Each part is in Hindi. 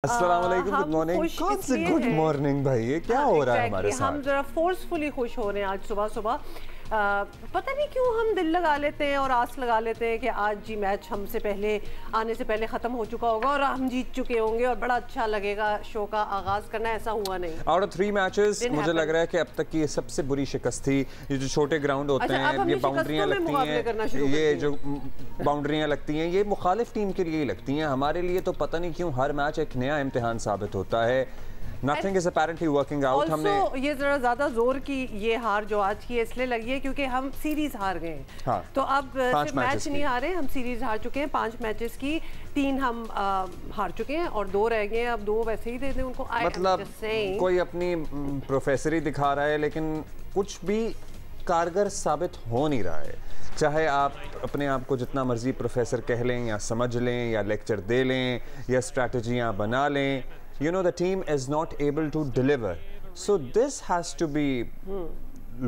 अस्सलाम वालेकुम, गुड मॉर्निंग। कौन से गुड मॉर्निंग भाई, ये क्या हो रहा है हमारे साथ? हम जरा फोर्सफुली खुश हो रहे हैं आज सुबह सुबह। पता नहीं क्यों हम दिल लगा लेते हैं और आस लगा लेते हैं कि आज जी मैच हमसे पहले आने से पहले ख़त्म हो चुका होगा और हम जीत चुके होंगे और बड़ा अच्छा लगेगा शो का आगाज़ करना। ऐसा हुआ नहीं। आउट ऑफ 3 मैचेस मुझे लग रहा है कि अब तक की ये सबसे बुरी शिकस्त थी। ये जो छोटे ग्राउंड होते हैं, ये बाउंड्रियाँ लगती हैं, ये जो बाउंड्रियाँ लगती हैं, ये मुखालिफ टीम के लिए लगती हैं। हमारे लिए तो पता नहीं क्यों हर मैच एक नया इम्तिहान साबित होता है। Nothing is apparently working out. हमने ये जरा ज्यादा जोर की ये हार जो आज की इसलिए लगी है क्योंकि हम सीरीज हार गए। हाँ, तो अब मैच नहीं हारे, हम सीरीज हार चुके हैं। 5 मैचेस की 3 हम हार चुके हैं और 2 रह गए हैं। अब 2 वैसे ही दे दें उनको। मतलब कोई अपनी प्रोफेसरी दिखा रहा है लेकिन कुछ भी कारगर साबित हो नहीं रहा है। चाहे आप अपने आप को जितना मर्जी प्रोफेसर कह लें या समझ लें या लेक्चर दे लें या स्ट्रैटेजियाँ बना लें, you know the team is not able to deliver, so this has to be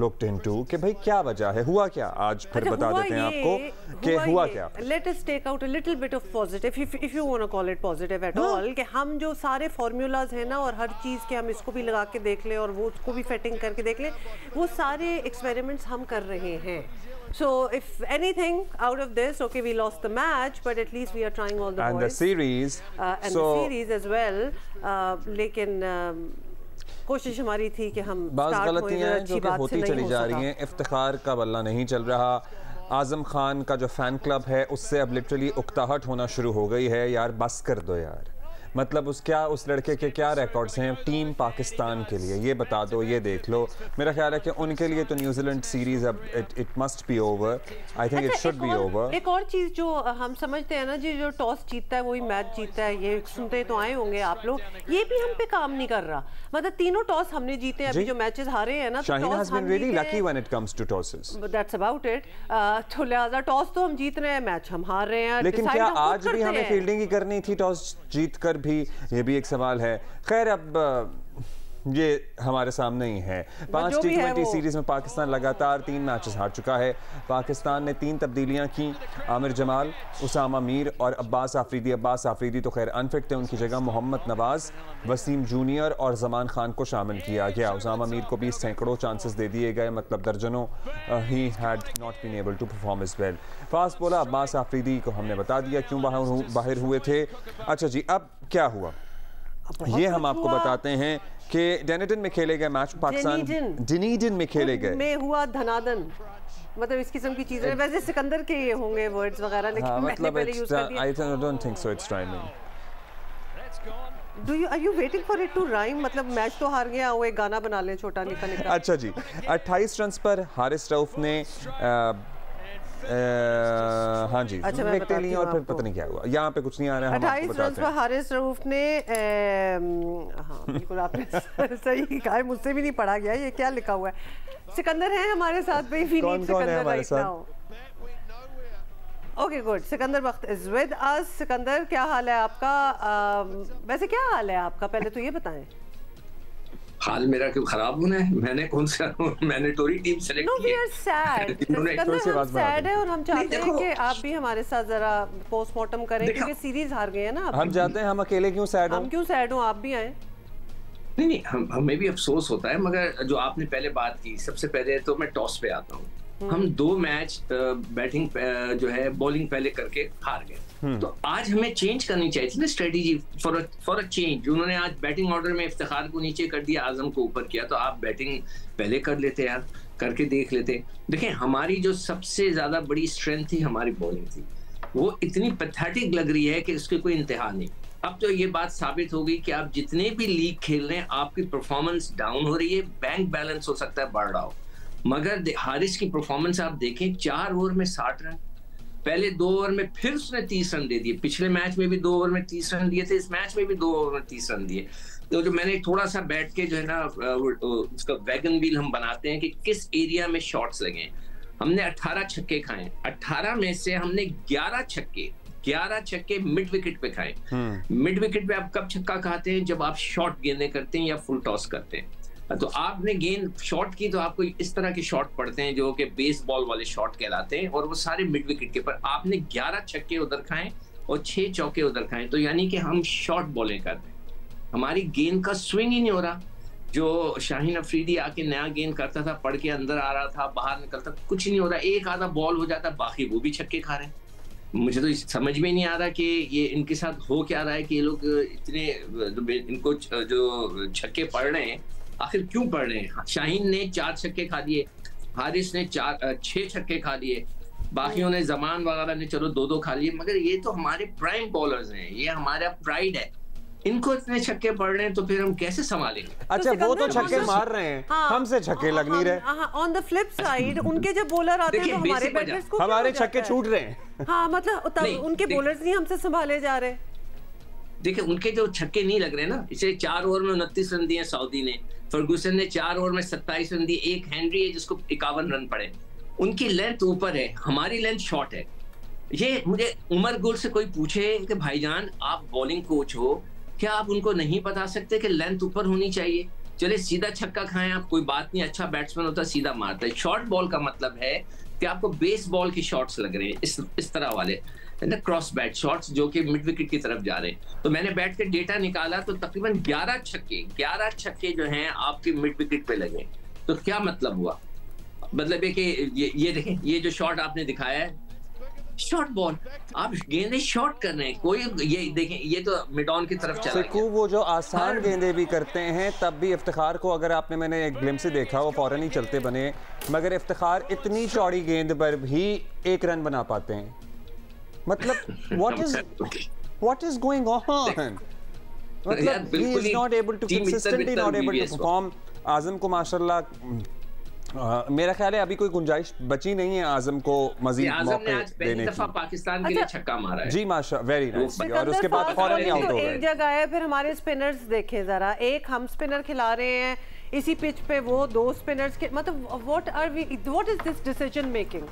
looked into कि भाई क्या वजह है, हुआ क्या आज। फिर बता देते हैं आपको कि हुआ क्या। Let us take out a little bit of positive, if you want to call it positive at all, कि हम जो सारे formulas हैं ना और हर चीज़ के हम इसको भी लगा के देख लें और वो उसको भी फिटिंग करके देख लें, वो सारे experiments हम कर रहे हैं। So if anything out of this, okay, we lost the match, but at least we are trying all the and boys. the series and the series as well. लेकिन कोशिश हमारी थी कि हम बाज़ गलतियाँ जो कि होती चली जा रही हैं। इफ्तिखार का बल्ला नहीं चल रहा। आज़म खान का जो फ़ैन क्लब है उससे अब लिटरली उकताहट होना शुरू हो गई है। यार बस कर दो यार, मतलब उस लड़के के क्या रिकॉर्ड्स हैं टीम पाकिस्तान के लिए, ये बता दो, ये देख लो। मेरा ख्याल है कि उनके लिए तो न्यूजीलैंड सीरीज अब it must be over. I think it should be over. एक और चीज़ जो हम समझते हैं ना जी, जो टॉस जीतता है वही मैच जीतता है, ये सुनते तो आए होंगे आप लोग, ये भी हम पे काम नहीं कर रहा। मतलब तीनों टॉस हमने जीते हैं, अभी जो मैचेस हारे हैं ना, Shaheen has been really lucky when it comes to tosses. That's about it. तो लिहाजा टॉस तो हम जीत रहे हैं, मैच हम हार रहे हैं। लेकिन क्या आज भी हमें फील्डिंग ही करनी थी टॉस जीत कर भी? ये भी एक सवाल है। खैर अब ये हमारे सामने ही है। 5 T20 सीरीज में पाकिस्तान लगातार 3 मैचेस हार चुका है। पाकिस्तान ने 3 तब्दीलियां की। आमिर जमाल, उसामा मीर और अब्बास आफरीदी। अब्बास आफरीदी तो खैर अनफिट थे, उनकी जगह मोहम्मद नवाज, वसीम जूनियर और जमान खान को शामिल किया गया। उसामा मीर को भी सैकड़ों चांसेस दे दिए गए, मतलब दर्जनों। He had not been able to perform as well. Fast bowler Abbas Afridi को हमने बता दिया क्यों बाहर हुए थे। अच्छा जी, अब क्या हुआ ये हम आपको बताते हैं कि डनेटन में खेले गए मैच पाकिस्तान डनेटन में खेले गए में हुआ धनादन, मतलब इस किस्म की चीजें। वैसे सिकंदर के ये होंगे वर्ड्स वगैरह, लेकिन मैंने पहले यूज कर दिया। I don't think so it's rhyming. Are you waiting for it to rhyme? मतलब मैच तो हार गया, वो एक गाना बना लें छोटा निका। अच्छा जी, 28 रन पर हारिस रऊफ ने हाँ जी विकेटें ली और फिर पता नहीं क्या हुआ। यहाँ पे कुछ नहीं आ रहा है। 28 रन पर हारिस रऊफ ने हाँ बिल्कुल आपने सही कहा है, मुझसे भी नहीं पढ़ा गया ये क्या लिखा हुआ है। सिकंदर है हमारे साथ भाई। कौन है हमारे साथ? Okay good, Sikandar Bakht is with us. Sikandar क्या हाल है आपका? वैसे क्या हाल है आपका, पहले तो ये बताएं। हाल मेरा क्यों खराब होना है? मैंने कौन सा मैंडेटरी टीम सेलेक्ट की है? सैड है और हम चाहते हैं कि आप भी हमारे साथ जरा पोस्टमार्टम करें क्योंकि सीरीज हार गए हैं ना। हम चाहते हैं, हम अकेले क्यों सैड हो? हम क्यों सैड हो, आप भी आए। नहीं, हमें भी अफसोस होता है, मगर जो आपने पहले बात की, सबसे पहले तो मैं टॉस पे आता हूँ। हम 2 मैच बैटिंग जो है बॉलिंग पहले करके हार गए। तो आज हमें चेंज करनी चाहिए थी ना स्ट्रेटेजी, फॉर अ चेंज। उन्होंने आज बैटिंग ऑर्डर में इफ्तिखार को नीचे कर दिया, आजम को ऊपर किया। तो आप बैटिंग पहले कर लेते यार, करके देख लेते। देखें, हमारी जो सबसे ज्यादा बड़ी स्ट्रेंथ थी हमारी बॉलिंग थी, वो इतनी पैथेटिक लग रही है कि उसके कोई इंतहा नहीं। अब तो ये बात साबित हो गई कि आप जितने भी लीग खेल रहे हैं, आपकी परफॉर्मेंस डाउन हो रही है। बैंक बैलेंस हो सकता है बढ़ रहा हो, मगर हारिस की परफॉर्मेंस आप देखें, 4 ओवर में 60 रन, पहले 2 ओवर में फिर उसने 30 रन दे दिए। पिछले मैच में भी 2 ओवर में 30 रन दिए थे, इस मैच में भी 2 ओवर में 30 रन दिए। तो जो मैंने थोड़ा सा बैठ के जो है ना उसका वैगन व्हील हम बनाते हैं कि किस एरिया में शॉट्स लगे। हमने 18 छक्के खाए, 18 में से हमने 11 छक्के मिड विकेट पे खाए। मिड विकेट पे आप कब छक्का खाते हैं? जब आप शॉर्ट गेंदें करते हैं या फुल टॉस करते हैं। तो आपने गेंद शॉट की तो आपको इस तरह के शॉट पड़ते हैं जो कि बेसबॉल वाले शॉट कहलाते हैं, और वो सारे मिड विकेट के पर। आपने 11 छक्के उधर खाए और 6 चौके उधर खाए, तो यानी कि हम शॉर्ट बॉलिंग कर रहे हैं। हमारी गेंद का स्विंग ही नहीं हो रहा। जो शाहीन अफरीदी आके नया गेंद करता था, पढ़ के अंदर आ रहा था, बाहर निकलता, कुछ नहीं हो रहा। एक आधा बॉल हो जाता, बाकी वो भी छक्के खा रहे हैं। मुझे तो समझ में नहीं आ रहा कि ये इनके साथ हो क्या रहा है कि ये लोग इतने इनको जो छक्के पड़ रहे हैं, आखिर क्यों पड़ रहे हैं। शाहीन ने 4 छक्के खा दिए, हारिस ने 6 छक्के खा दिए, बाकियों ने जमान वगैरह ने चलो 2-2 खा लिए, मगर ये तो हमारे प्राइम बॉलर्स हैं, ये हमारा प्राइड है। इनको इतने छक्के पड़ रहे हैं तो फिर हम कैसे संभालेंगे। अच्छा, वो तो छक्के मार रहे हैं, हमसे छक्के लग नहीं रहे। ऑन द फ्लिप साइड उनके जब बॉलर आते हैं तो हमारे बैटर्स को हमारे छक्के छूट रहे हैं। हाँ, मतलब उनके बॉलर्स नहीं हमसे संभाले जा रहे। देखिए, उनके जो छक्के नहीं लग रहे ना, इसे 4 ओवर में 29 रन दिए सऊदी ने, फर्गूसन ने 4 ओवर में 27 रन दिए, एक हेनरी है जिसको 51 रन पड़े। उनकी लेंथ ऊपर है, हमारी लेंथ शॉर्ट है। ये मुझे उमर गुल से कोई पूछे कि भाईजान आप बॉलिंग कोच हो, क्या आप उनको नहीं बता सकते कि लेंथ ऊपर होनी चाहिए। चले सीधा छक्का खाएं आप, कोई बात नहीं, अच्छा बैट्समैन होता सीधा मारता है। शॉर्ट बॉल का मतलब है कि आपको बेस बॉल की शॉट्स लग रहे हैं, इस तरह वाले क्रॉस बैट शॉट्स जो कि मिड विकेट की तरफ जा रहे हैं। तो मैंने बैठ के डेटा निकाला तो तकरीबन 11 छक्के जो हैं आपके मिड विकेट पे लगे। तो क्या मतलब हुआ, मतलब है कि ये देखें, ये जो शॉट आपने दिखाया है शॉर्ट बॉल, आप गेंदें शॉर्ट कर रहे हैं। कोई ये देखें, ये तो मिड ऑन की तरफ चला गया। वो जो आसान गेंदें भी करते हैं तब भी इफ्तिखार को, अगर आपने मैंने एक ग्लिम्स से देखा, वो फौरन ही चलते बने, मगर इफ्तिखार इतनी चौड़ी गेंद पर भी 1 रन बना पाते हैं। मतलब what is going on? मतलब he is not able to consistently not able to perform। आजम को माशाल्लाह मेरा ख्याल है अभी कोई गुंजाइश बची नहीं है आजम को मजीद मौके देने की। पाकिस्तान के लिए छक्का मारा है जी, माशा वेरी नाइस। और उसके बाद फौरन ही आउट हो गए। एक जगह है, फिर हमारे स्पिनर्स देखे जरा, एक हम स्पिनर खिला रहे हैं इसी पिच पे, वो 2 स्पिनर्स के, मतलब what is this decision making.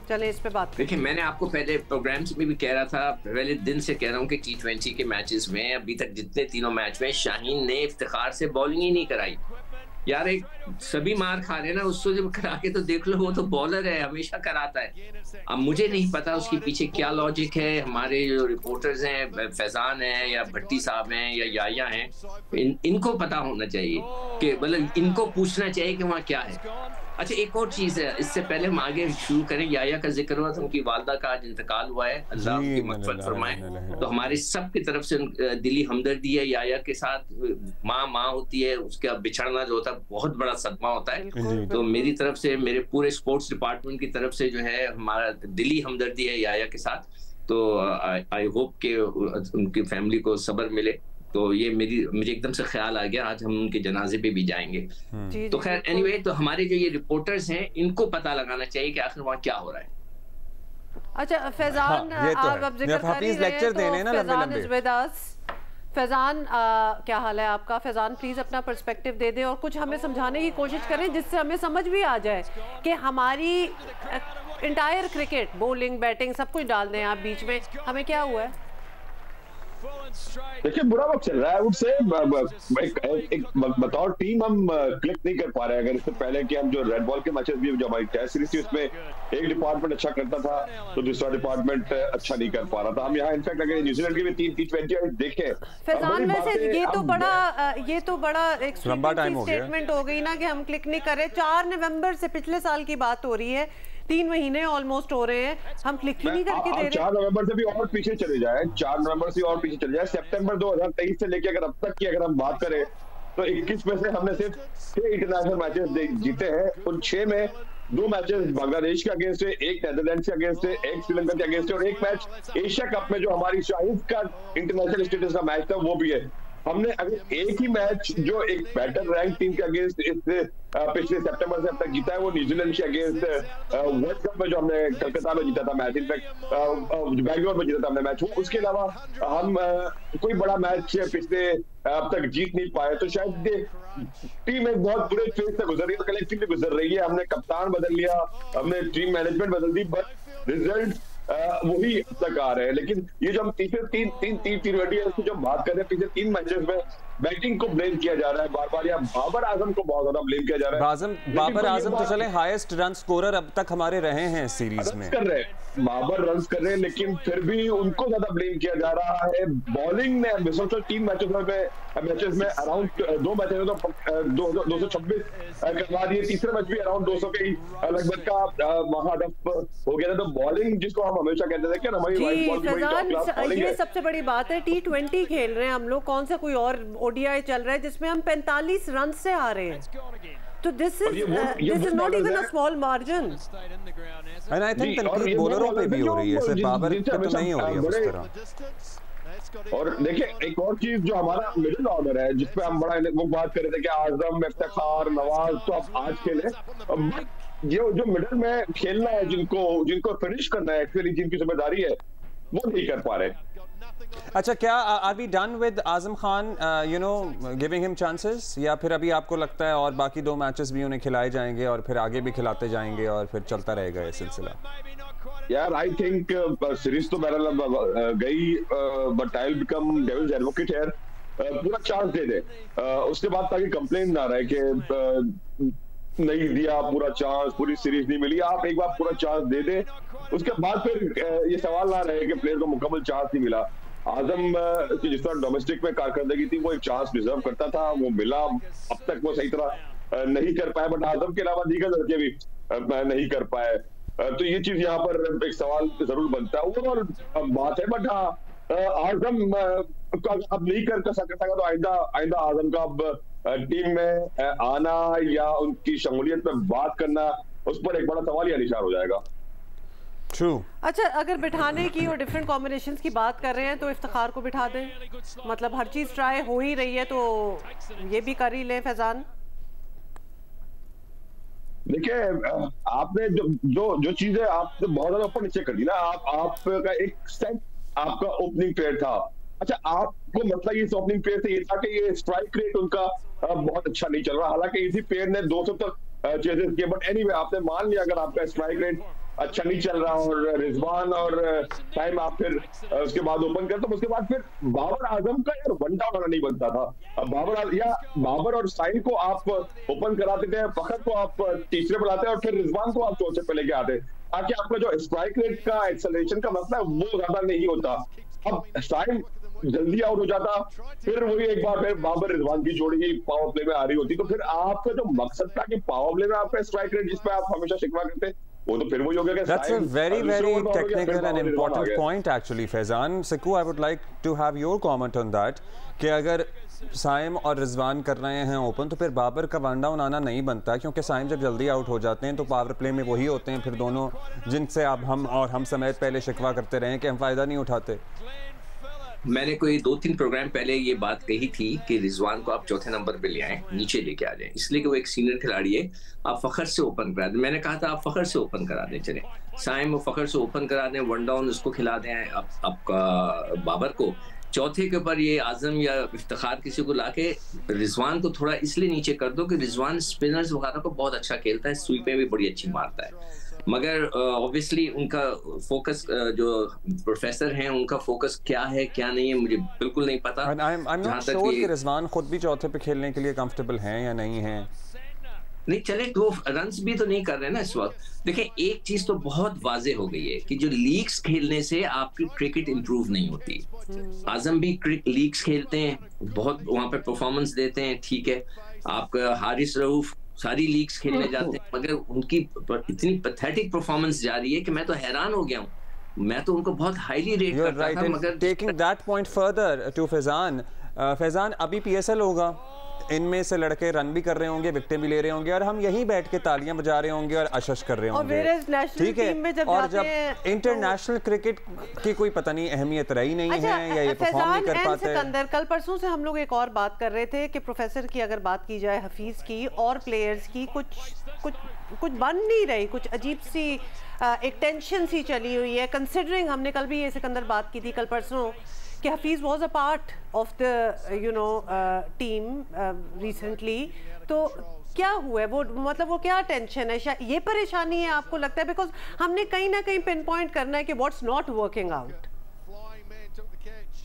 चलें इस पे बात। देखिए, मैंने आपको पहले प्रोग्राम्स में भी कह रहा था, पहले दिन से कह रहा हूँ कि T20 के मैचेस में अभी तक जितने तीनों मैच में शाहीन ने इफ्तिखार से बॉलिंग ही नहीं कराई। यार, एक सभी मार खा रहे हैं ना, उसको जब करा के तो देख लो, वो तो बॉलर है, हमेशा कराता है। अब मुझे नहीं पता उसके पीछे क्या लॉजिक है। हमारे जो रिपोर्टर्स हैं, फैजान हैं या भट्टी साहब हैं या याया हैं, इनको पता होना चाहिए कि मतलब इनको पूछना चाहिए कि वहाँ क्या है। अच्छा, एक और चीज है, इससे पहले हम आगे शुरू करें, याया का जिक्र हुआ था, उनकी वालदा का आज इंतकाल हुआ है, अल्लाह उनकी मग़फ़िरत फरमाए। तो हमारे सब की तरफ से दिली हमदर्दी है। याया के साथ माँ होती है, उसका बिछड़ना जो होता है बहुत बड़ा सदमा होता है। तो मेरी तरफ से, मेरे पूरे स्पोर्ट्स डिपार्टमेंट की तरफ से जो है हमारा दिली हमदर्दी है याया के साथ। तो आई होप कि उनकी फैमिली को सब्र मिले। तो ये मुझे एकदम से ख्याल आ गया, आज हम उनके जनाजे पे भी जाएंगे। तो खैर एनीवे, तो हमारे जो ये रिपोर्टर्स हैं, इनको पता लगाना चाहिए कि आखिर वहाँ क्या हो रहा है। अच्छा फैजान, आप अब जिक्र कर ही रहे हैं, तो Faizan is with us. Faizan, क्या हाल है आपका? फैजान प्लीज अपना पर्सपेक्टिव दे दें और कुछ हमें समझाने की कोशिश करें जिससे हमें समझ भी आ जाए कि हमारी इंटायर क्रिकेट, बॉलिंग, बैटिंग, सब कुछ डाल दें आप बीच में, हमें क्या हुआ है? देखिए, बुरा वक्त चल रहा है। उससे बतौर टीम हम क्लिक नहीं कर पा रहे हैं। अगर इससे पहले कि हम जो रेड बॉल के मैचेस भी, जो हमारी टेस्ट सीरीज थी, उसमें एक डिपार्टमेंट अच्छा करता था तो दूसरा डिपार्टमेंट अच्छा नहीं कर पा रहा था। हम यहाँ इनफैक्ट अगर न्यूजीलैंड की भी 3 T20 देखें, फैजान वैसे ये तो बड़ा एक स्टेटमेंट हो गई ना कि हम क्लिक नहीं कर रहे। 4 नवंबर से पिछले साल की बात हो रही है, 3 महीने ऑलमोस्ट हो रहे हैं, हम क्लिक ही नहीं करके दे रहे। 4 नवंबर से भी और पीछे चले जाए, 4 नवंबर से और पीछे चले जाए, सितंबर 2023 से लेकर अगर अब तक की अगर हम बात करें तो 21 में से हमने सिर्फ 6 इंटरनेशनल मैचेस जीते हैं। उन 6 में 2 मैचेस बांग्लादेश के अगेंस्ट है, 1 नीदरलैंड के अगेंस्ट है, 1 श्रीलंका के अगेंस्ट है और 1 मैच एशिया कप में जो हमारी शाहीन का इंटरनेशनल स्टेटस का मैच था वो भी है। हमने अगर एक ही मैच जो एक बेटर रैंक टीम के अगेंस्ट पिछले सितंबर से अब तक जीता है, वो न्यूजीलैंड के अगेंस्ट वर्ल्ड कप में जो हमने कलकत्ता में जीता था मैच, इनफैक्ट बैंगलोर में जीता था हमने मैच। उसके अलावा हम कोई बड़ा मैच पिछले अब तक जीत नहीं पाए। तो शायद टीम एक बहुत बुरे फेज से गुजर रही है, कलेक्टिव भी गुजर रही है। हमने कप्तान बदल लिया, हमने टीम मैनेजमेंट बदल दी, बट रिजल्ट वही तक आ रहे हैं। लेकिन ये जो हम तीसरे 3 T20 है, जो बात कर रहे हैं, पिछले 3 मैचेस में बैटिंग को ब्लेम किया जा रहा है बार-बार, या बाबर आजम को बहुत ज्यादा ब्लेम किया जा रहा है। बाबर आजम तो चले हाईएस्ट रन स्कोरर अब तक हमारे रहे हैं इस सीरीज में, कर रहे हैं। बाबर रन कर रहे हैं, लेकिन फिर भी उनको ज्यादा ब्लेम किया जा रहा है। बॉलिंग ने मिसल 3 मैचेस में अराउंड 2 मैचेस में तो 226 करवा दिए, तीसरे मैच भी अराउंड 200 के लगभग का वहां हदफ हो गया था। तो बॉलिंग जिसको हम हमेशा कहते थे कि हमारी वाइट बॉल की बड़ी टॉप क्लास बॉलिंग है। ये सबसे बड़ी बात है, T20 खेल रहे हैं हम लोग, कौन सा कोई और ODI चल रहा है जिसमें हम 45 रन से आ रहे हैं। तो this is not even a small margin. And I think तनकीद बॉलरों पे भी हो रही है, सिर्फ बाबर पे तो नहीं हो रही है उस तरह। और देखिए एक और चीज जो हमारा मिडिल ऑर्डर है, जिसपे हम बड़ा वो बात कर रहे थे कि आजम, इफ्तिखार, नवाज तो अब आज खेले, ये जो मिडिल में खेलना है, जिनको फिनिश करना है, एक्चुअली जिनकी जिम्मेदारी है, वो नहीं कर पा रहे। अच्छा, क्या are we done with Azam Khan, you know, giving him chances, या फिर अभी आपको लगता है और बाकी 2 मैचेस भी उन्हें खिलाए जाएंगे और फिर आगे भी खिलाते जाएंगे और फिर चलता रहेगा ये सिलसिला? यार आई थिंक सीरीज तो मेरा गई, but I will become devil's advocate here. पूरा चांस दे दे, उसके बाद ताकि कंप्लेन ना रहे कि नहीं दिया पूरा चांस, पूरी सीरीज नहीं मिली। आप एक बार पूरा चांस दे दे, उसके बाद फिर ये सवाल ना रहे कि प्लेयर को मुकम्मल चांस नहीं मिला। आजम की जिस तरह डोमेस्टिक में कारकर्दगी थी, वो एक चांस डिजर्व करता था, वो मिला। अब तक वो सही तरह नहीं कर पाए, बट आजम के अलावा दीगर लड़के भी नहीं कर पाए। तो ये चीज यहाँ पर एक सवाल जरूर बनता है। ओवरऑल बात है, बट हाँ, आजम अब नहीं कर सकता तो आइंदा आजम का अब टीम में आना या उनकी शमूलियत पे बात करना, उस पर एक बड़ा सवाल या निशान हो जाएगा। True. अच्छा, अगर बिठाने की और डिफरेंट कॉम्बिनेशंस की बात कर रहे हैं तो इफ्तिखार को बिठा दें, मतलब हर चीज ट्राई हो ही रही है तो ये भी कर ही लें। फैजान, देखिए आपने जो चीजें आपने बहुत ज्यादा ऊपर नीचे कर दी ना, आपका एक सेट आपका ओपनिंग पेयर था। अच्छा, आपको मतलब इस ओपनिंग पेयर से ये था कि ये स्ट्राइक रेट उनका बहुत अच्छा नहीं चल रहा, हालांकि इसी पेयर ने 200 तक चेजेस किए, बट एनीवे आपने मान लिया अगर आपका स्ट्राइक रेट अच्छा नहीं चल रहा और रिजवान और टाइम आप फिर उसके बाद ओपन करते, तो उसके बाद फिर बाबर आजम का यार वन डाउन होना नहीं बनता था। अब बाबर और साइम को आप ओपन कराते थे, फखर को आप तीसरे पर लाते और फिर रिजवान को आप चौथे पे लेके आते, ताकि आपका जो स्ट्राइक रेट का एक्सेलरेशन का मसला है वो ज्यादा नहीं होता। अब साइम जल्दी आउट हो जाता, फिर वही एक बार फिर बाबर रिजवान की जोड़ी ही पावर प्ले में आ रही होती, तो फिर आपका जो मकसद था कि पावर प्ले में आपका स्ट्राइक रेट जिस पे आप हमेशा शिकवा करते, वो तो फिर वही हो गया। That's a very technical and important point actually, Faizan. Siku, I would like to have your comment on that कि अगर साइम और रिजवान कर रहे हैं ओपन तो फिर बाबर का वन डाउन आना नहीं बनता, क्योंकि साइम जब जल्दी आउट हो जाते हैं तो पावर प्ले में वही होते हैं फिर दोनों, जिनसे अब हम समेत पहले शिकवा करते रहे कि हम फायदा नहीं उठाते। मैंने कोई 2-3 प्रोग्राम पहले ये बात कही थी कि रिजवान को आप चौथे नंबर पे ले आए, नीचे लेके आ जाए, इसलिए कि वो एक सीनियर खिलाड़ी है, आप फखर से ओपन करा दें। मैंने कहा था आप फखर से ओपन करा दें, चले साइम और फखर से ओपन करा दें, वन डाउन उसको खिला दें आपका बाबर को, चौथे के ऊपर ये आजम या इफ्तिखार किसी को लाके रिजवान को थोड़ा इसलिए नीचे कर दो कि रिजवान स्पिनर्स वगैरह को बहुत अच्छा खेलता है, स्वीपें भी बड़ी अच्छी मारता है, मगर ऑब्वियसली उनका फोकस जो प्रोफेसर हैं उनका फोकस क्या है क्या नहीं है मुझे बिल्कुल नहीं पता। I'm not sure कि रिजवान खुद भी चौथे पे खेलने के लिए कंफर्टेबल हैं या नहीं हैं। नहीं चले, तो रन्स भी तो नहीं कर रहे ना इस वक्त। देखिए एक चीज तो बहुत वाजे हो गई है कि जो लीग्स खेलने से आपकी क्रिकेट इंप्रूव नहीं होती। आजम भी लीग्स खेलते हैं, बहुत वहां पे परफॉर्मेंस देते हैं, ठीक है, आपका हारिस रऊफ सारी लीग्स खेलने जाते हैं, मगर उनकी इतनी पैथेटिक परफॉर्मेंस जा रही है कि मैं तो हैरान हो गया हूँ। मैं तो उनको बहुत हाईली रेट करता था, मगर taking that point further to Faizan, अभी PSL होगा, इनमें से लड़के रन भी कर रहे होंगे, विकेटें भी ले रहे होंगे और हम यहीं बैठ के तालियां बजा रहे होंगे और अशश कर रहे होंगे, ठीक है। और जब इंटरनेशनल क्रिकेट की कोई पता नहीं अहमियत रही नहीं है या ये परफॉर्म नहीं कर पाते। सिकंदर, कल परसों से हम लोग एक और बात कर रहे थे कि प्रोफेसर की अगर बात की जाए, हफीज की और प्लेयर्स की, कुछ बन नहीं रही, कुछ अजीब सी एक टेंशन सी चली हुई है, कंसिडरिंग हमने कल भी ये सिकंदर बात की थी कल परसों कि Hafeez was a part of the team recently, तो क्या हुआ है वो, मतलब वो क्या टेंशन है, ये परेशानी है आपको लगता है? बिकॉज हमने कहीं ना कहीं पिन पॉइंट करना है कि व्हाट्स नॉट वर्किंग आउट।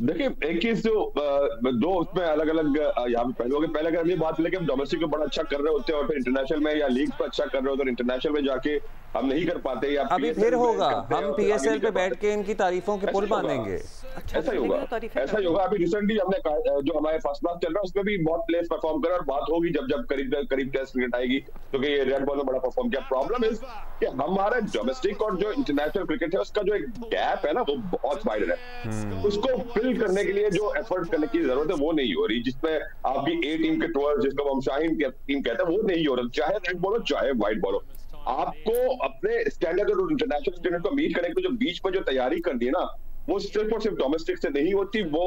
देखिए एक चीज जो दो उसमें अलग अलग यहाँ पे पहले अगर ये बात लेके डोमेस्टिक में बड़ा अच्छा कर रहे होते हैं और फिर इंटरनेशनल में या लीग पे अच्छा कर रहे होते हैं, इंटरनेशनल में जाके हम नहीं कर पाते या अभी फिर होगा, हम पीएसएल पे बैठ के इनकी तारीफों के पुल बांधेंगे। ऐसा ही होगा, ऐसा ही होगा। अभी रिसेंटली हमने जो हमारे फर्स्ट क्लास चल रहा है उसमें भी बहुत प्लेयर्स परफॉर्म कर, और बात होगी जब करीब टेस्ट क्रिकेट आएगी, क्योंकि ये रेड बॉल में बड़ा परफॉर्म किया। प्रॉब्लम इज कि हमारे डोमेस्टिक और जो इंटरनेशनल क्रिकेट है उसका जो एक गैप है ना, वो बहुत वाइड है। उसको फिल करने के लिए जो एफर्ट करने की जरूरत है वो नहीं हो रही, जिसमें आपकी ए टीम के टूअर्स, जिसको हम शाहीन टीम कहते हैं, वो नहीं हो रहा, चाहे रेड बॉल हो चाहे व्हाइट बॉल हो। आपको अपने स्टैंडर्ड और इंटरनेशनल स्टैंडर्ड को मीट करने के लिए जो बीच में जो तैयारी करनी है ना, वो सिर्फ और सिर्फ डोमेस्टिक से नहीं होती, वो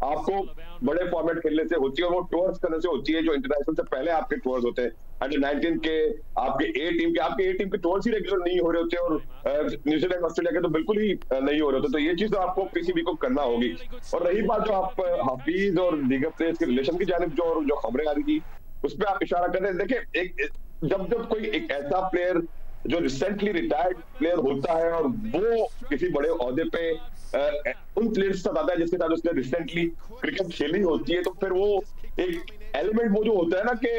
आपको बड़े फॉर्मेट खेलने से होती है, और वो टूर्स करने से होती है, जो इंटरनेशनल से पहले आपके टूर्स होते हैं। अंडर 19 के आपके ए टीम के टूर्स ही रेगुलर नहीं हो रहे होते, और न्यूजीलैंड ऑस्ट्रेलिया के तो बिल्कुल ही नहीं हो रहे होते। तो ये चीज तो आपको पीसीबी को करना होगी। और रही बात जो आप हफीज और दीगर प्लेयर्स के रिलेशन की जानिब जो खबरें आ रही थी, उस पर आप इशारा कर रहे हैं। देखिए, एक जब कोई एक ऐसा प्लेयर जो रिसेंटली रिटायर्ड प्लेयर होता है और वो किसी बड़े ओहदे पे उन प्लेयर्स के साथ आता है जिसके साथ उसने रिसेंटली क्रिकेट खेली होती है, तो फिर वो एक एलिमेंट वो जो होता है ना कि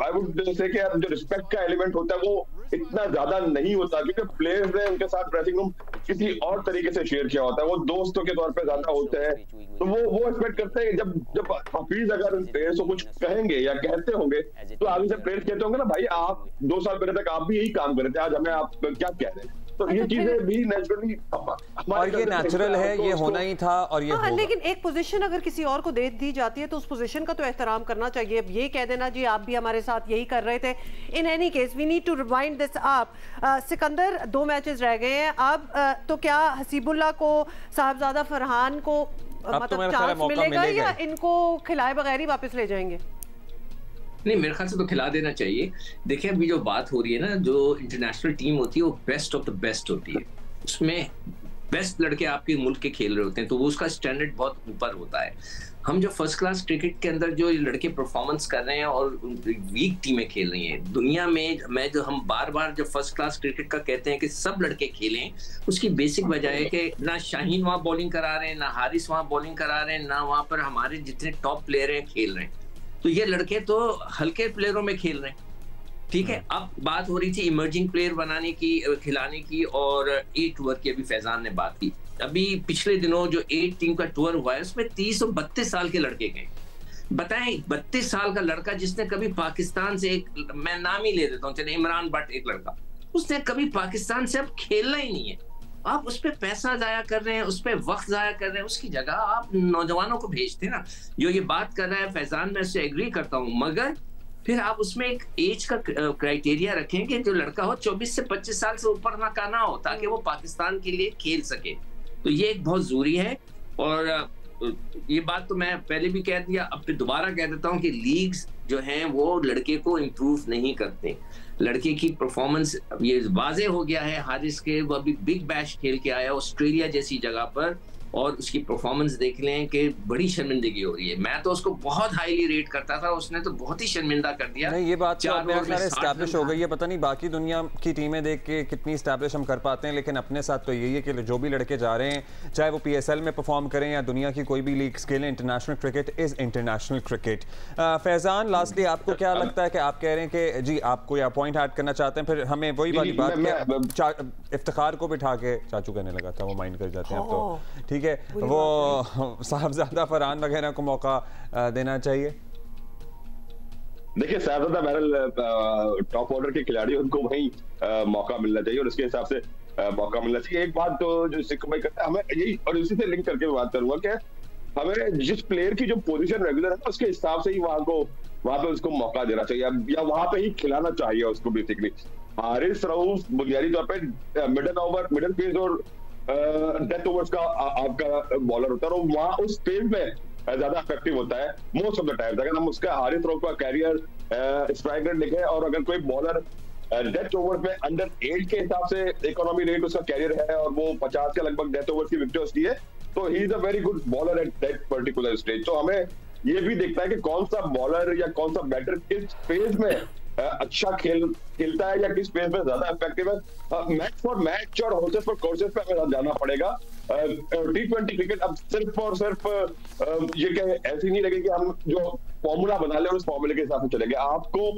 आई वुड से कि जो रिस्पेक्ट का एलिमेंट होता है वो इतना ज्यादा नहीं होता, क्योंकि प्लेयर्स ने उनके साथ ड्रेसिंग रूम किसी और तरीके से शेयर किया होता है, वो दोस्तों के तौर पे ज्यादा होते हैं। तो वो एक्सपेक्ट करते हैं जब हफीज अगर उन प्लेयर्स को कुछ कहेंगे या कहते होंगे, तो आगे से प्लेयर्स कहते होंगे ना, भाई आप 2 साल पहले तक आप भी यही काम कर रहे थे, आज हमें आप क्या कह रहे हैं। तो ये चीजें भी नेचुरली, और ये नेचुरल है, ये होना ही था और ये होगा। लेकिन एक पोजीशन अगर किसी और को दे दी जाती है तो उस पोजीशन का तो एहतराम करना चाहिए। अब ये कह देना जी आप भी हमारे साथ यही कर रहे थे। In any case we need to rewind this up. Sikandar, 2 matches रह गए हैं अब, तो क्या हसीबुल्लाह को, साहबजादा फरहान को मतलब चांस मिलेगा या इनको खिलाए बगैर ही वापस ले जाएंगे? नहीं, मेरे ख्याल से तो खिला देना चाहिए। देखिए, अभी जो बात हो रही है ना, जो इंटरनेशनल टीम होती है वो बेस्ट ऑफ द बेस्ट होती है, उसमें बेस्ट लड़के आपके मुल्क के खेल रहे होते हैं, तो वो उसका स्टैंडर्ड बहुत ऊपर होता है। हम जो फर्स्ट क्लास क्रिकेट के अंदर जो लड़के परफॉर्मेंस कर रहे हैं और वीक टीमें खेल रही हैं दुनिया में, हम बार बार जब फर्स्ट क्लास क्रिकेट का कहते हैं कि सब लड़के खेलें, उसकी बेसिक वजह है कि ना शाहीन वहाँ बॉलिंग करा रहे हैं, ना हारिस वहाँ बॉलिंग करा रहे हैं, ना वहाँ पर हमारे जितने टॉप प्लेयर हैं खेल रहे हैं। तो ये लड़के तो हल्के प्लेयरों में खेल रहे हैं, ठीक है। अब बात हो रही थी इमर्जिंग प्लेयर बनाने की, खिलाने की, और 8 टूर की अभी फैजान ने बात की। अभी पिछले दिनों जो 8 टीम का टूर हुआ है उसमें 30 और 32 साल के लड़के गए। बताएं, 32 साल का लड़का जिसने कभी पाकिस्तान से, एक मैं नाम ही ले देता हूँ, चले इमरान भट्ट, एक लड़का, उसने कभी पाकिस्तान से अब खेलना ही नहीं है। आप उस पर पैसा जाया कर रहे हैं, उस पर वक्त जाया कर रहे हैं, उसकी जगह आप नौजवानों को भेजते ना। जो ये बात कर रहा है फैजान, मैं इससे एग्री करता हूँ, मगर फिर आप उसमें एक एज का क्राइटेरिया रखें कि जो लड़का हो 24 से 25 साल से ऊपर ना हो, ताकि वो पाकिस्तान के लिए खेल सके। तो ये एक बहुत जरूरी है। और ये बात तो मैं पहले भी कह दिया, अब फिर दोबारा कह देता हूँ कि लीग्स जो हैं वो लड़के को इम्प्रूव नहीं करते। लड़के की परफॉर्मेंस ये वाजे हो गया है, हारिस के, वो अभी बिग बैश खेल के आया ऑस्ट्रेलिया जैसी जगह पर, और उसकी परफॉर्मेंस देख लें कि बड़ी शर्मिंदगी हो रही है। मैं तो उसको बहुत हाईली रेट करता था, उसने तो बहुत ही शर्मिंदा कर दिया। नहीं, ये बात तो मेरे ख्याल एस्टैब्लिश हो गई है। पता नहीं बाकी दुनिया की टीमें देख के कितनी एस्टैब्लिश हम कर पाते हैं, लेकिन अपने साथ तो यही है कि जो भी लड़के जा रहे हैं, चाहे वो पीएसएल में परफॉर्म करें या दुनिया की कोई भी लीग खेलें, international cricket is international cricket. Faizan, lastly आपको क्या लगता है कि आप कह रहे हैं कि जी आप कोई पॉइंट ऐड करना चाहते हैं, फिर हमें वही वाली बात, इफ्तिखार को बिठा के, चाचू कहने लगा था, वो माइंड कर जाते हैं अब तो, ठीक है, वो साहबजादा फरहान वगैरह को मौका देना चाहिए। देखिए, साहबजादा बहरहाल टॉप ऑर्डर के खिलाड़ी, उनको वही मौका मिलना चाहिए और उसके हिसाब से मौका मिलना चाहिए। एक बात तो जो सिक्को भाई करता है, हमें यही, और इसी से लिंक करके बात करूंगा कि हमें जिस प्लेयर की जो पोजीशन रेगुलर है उसके हिसाब से ही वहां पे उसको मौका देना चाहिए, या वहां पे ही खिलाना चाहिए उसको। बेसिकली हारिस रऊफ बुनियादी तौर पे मिडिल पेस और डेथ ओवर्स का आपका बॉलर होता है, और वहां उस फेज में ज्यादा इफेक्टिव होता है मोस्ट ऑफ द टाइम्स। अगर हम उसका हारिस रऊफ का कैरियर स्ट्राइक रेट देखें, और अगर कोई बॉलर डेथ ओवर में अंडर 8 के हिसाब से इकोनॉमी रेट उसका कैरियर है और वो 50 के लगभग डेथ ओवर की विकेट्स ली है, तो he is a very good bowler at that particular stage. तो हमें ये भी देखता है कि कौन सा बॉलर या कौन सा बैटर किस फेज में अच्छा खेलता है या किस फेज में ज्यादा इफेक्टिव है। मैच फॉर मैच और हॉर्सेस फॉर कोर्सेस पे हमें जाना पड़ेगा। T20 क्रिकेट अब सिर्फ और सिर्फ ये क्या ऐसी नहीं लगे कि हम जो फॉर्मूला बना ले और उस फॉर्मूले के हिसाब से चलेंगे। आपको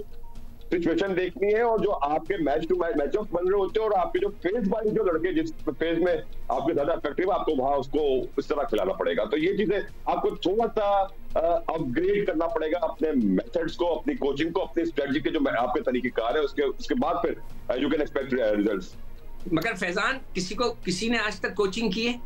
सिचुएशन देखनी है, और जो आपके मैच टू मैच मैचअप बन रहे होते हैं, और आपके जो फेज वाली जो लड़के जिस फेज में आपके ज्यादा इफेक्टिव, आपको वहां उसको इस तरह खिलाना पड़ेगा। तो ये चीजें आपको थोड़ा सा अपग्रेड करना पड़ेगा अपने मेथड्स को, अपनी कोचिंग को, अपनी स्ट्रेटजी के जो आपके तरीकेकार है, उसके बाद फिर यू कैन एक्सपेक्ट रिजल्ट्स। मगर फैजान, किसी ने आज तक कोचिंग की है?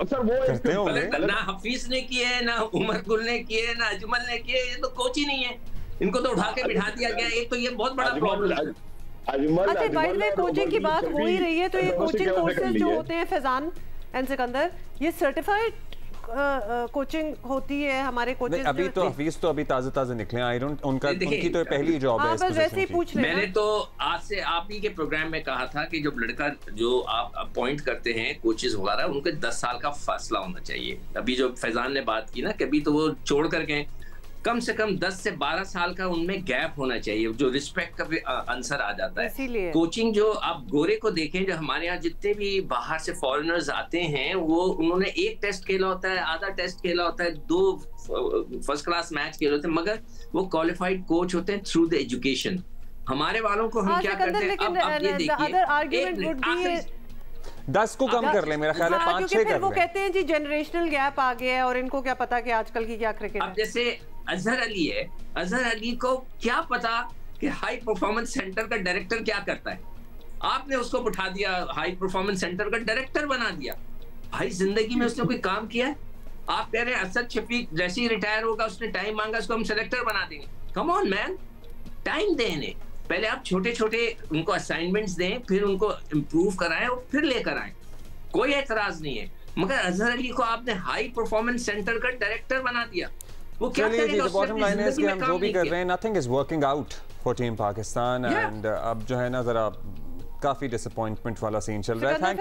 सर वो ना हफीज ने की है, ना उमर गुल ने की है, ना अजमल ने की है। ये तो कोच ही नहीं है, इनको तो उठा के बिठा दिया गया। एक तो ये बहुत बड़ा प्रॉब्लम है। अच्छा, बाय द वे कोचिंग की बात हो ही रही है, तो ये कोचिंग कोर्सेज जो होते हैं फैजान एंड सिकंदर, ये सर्टिफाइड कोचिंग होती है हमारे कोचेस? अभी तो हफीज तो अभी ताजे निकले, आई डोंट उनकी तो पहली जॉब है। बस वैसे ही पूछ लेना। मैंने तो आज से आप ही के प्रोग्राम में कहा था कि जब लड़का जो आप अपॉइंट करते हैं कोचेस वगैरह, उनके 10 साल का फासला होना चाहिए। अभी जो फैजान ने बात की ना, कभी तो वो छोड़ कर गए, कम से कम 10 से 12 साल का उनमें गैप होना चाहिए, जो रिस्पेक्ट का भी आंसर आ जाता है। कोचिंग जो आप गोरे को देखें, जो हमारे यहाँ जितने भी बाहर से फॉरेनर्स आते हैं, वो उन्होंने एक टेस्ट खेला होता है, आधा टेस्ट खेला होता है, 2 फर्स्ट क्लास मैच खेले होते हैं, मगर वो क्वालिफाइड कोच होते हैं थ्रू द एजुकेशन। हमारे वालों को हम क्या करते हैं, अब ये देखिए 10 को कम कर ले, मेरा ख्याल है 5-6 कर ले। वो कहते हैं जी जनरेशनल गैप आ गया है, और इनको क्या पता कि आजकल की क्या क्रिकेट है। अब जैसे अजहर अली है, अजहर अली को क्या पता कि हाई परफॉर्मेंस सेंटर का डायरेक्टर क्या करता है। आपने उसको उठा दिया, हाई परफॉर्मेंस सेंटर का डायरेक्टर बना दिया। भाई जिंदगी में उसने कोई काम किया है? आप कह रहे हैं असद शफीक जैसे ही रिटायर होगा, उसने टाइम मांगा, उसको हम सेलेक्टर बना देंगे। कम ऑन मैन, टाइम देने, पहले आप छोटे छोटे उनको असाइनमेंट्स दें, फिर उनको इम्प्रूव कराएं और फिर लेकर आएं। कोई एतराज नहीं है, मगर अजहर अली को आपने हाई परफॉर्मेंस सेंटर का डायरेक्टर बना दिया। वो क्या करेगा? बॉटम लाइन है कि हम जो भी कर रहे हैं, nothing is working out for team Pakistan, and अब जो है ना जरा काफी डिसअपॉइंटमेंट वाला सीन चल रहा है। Thank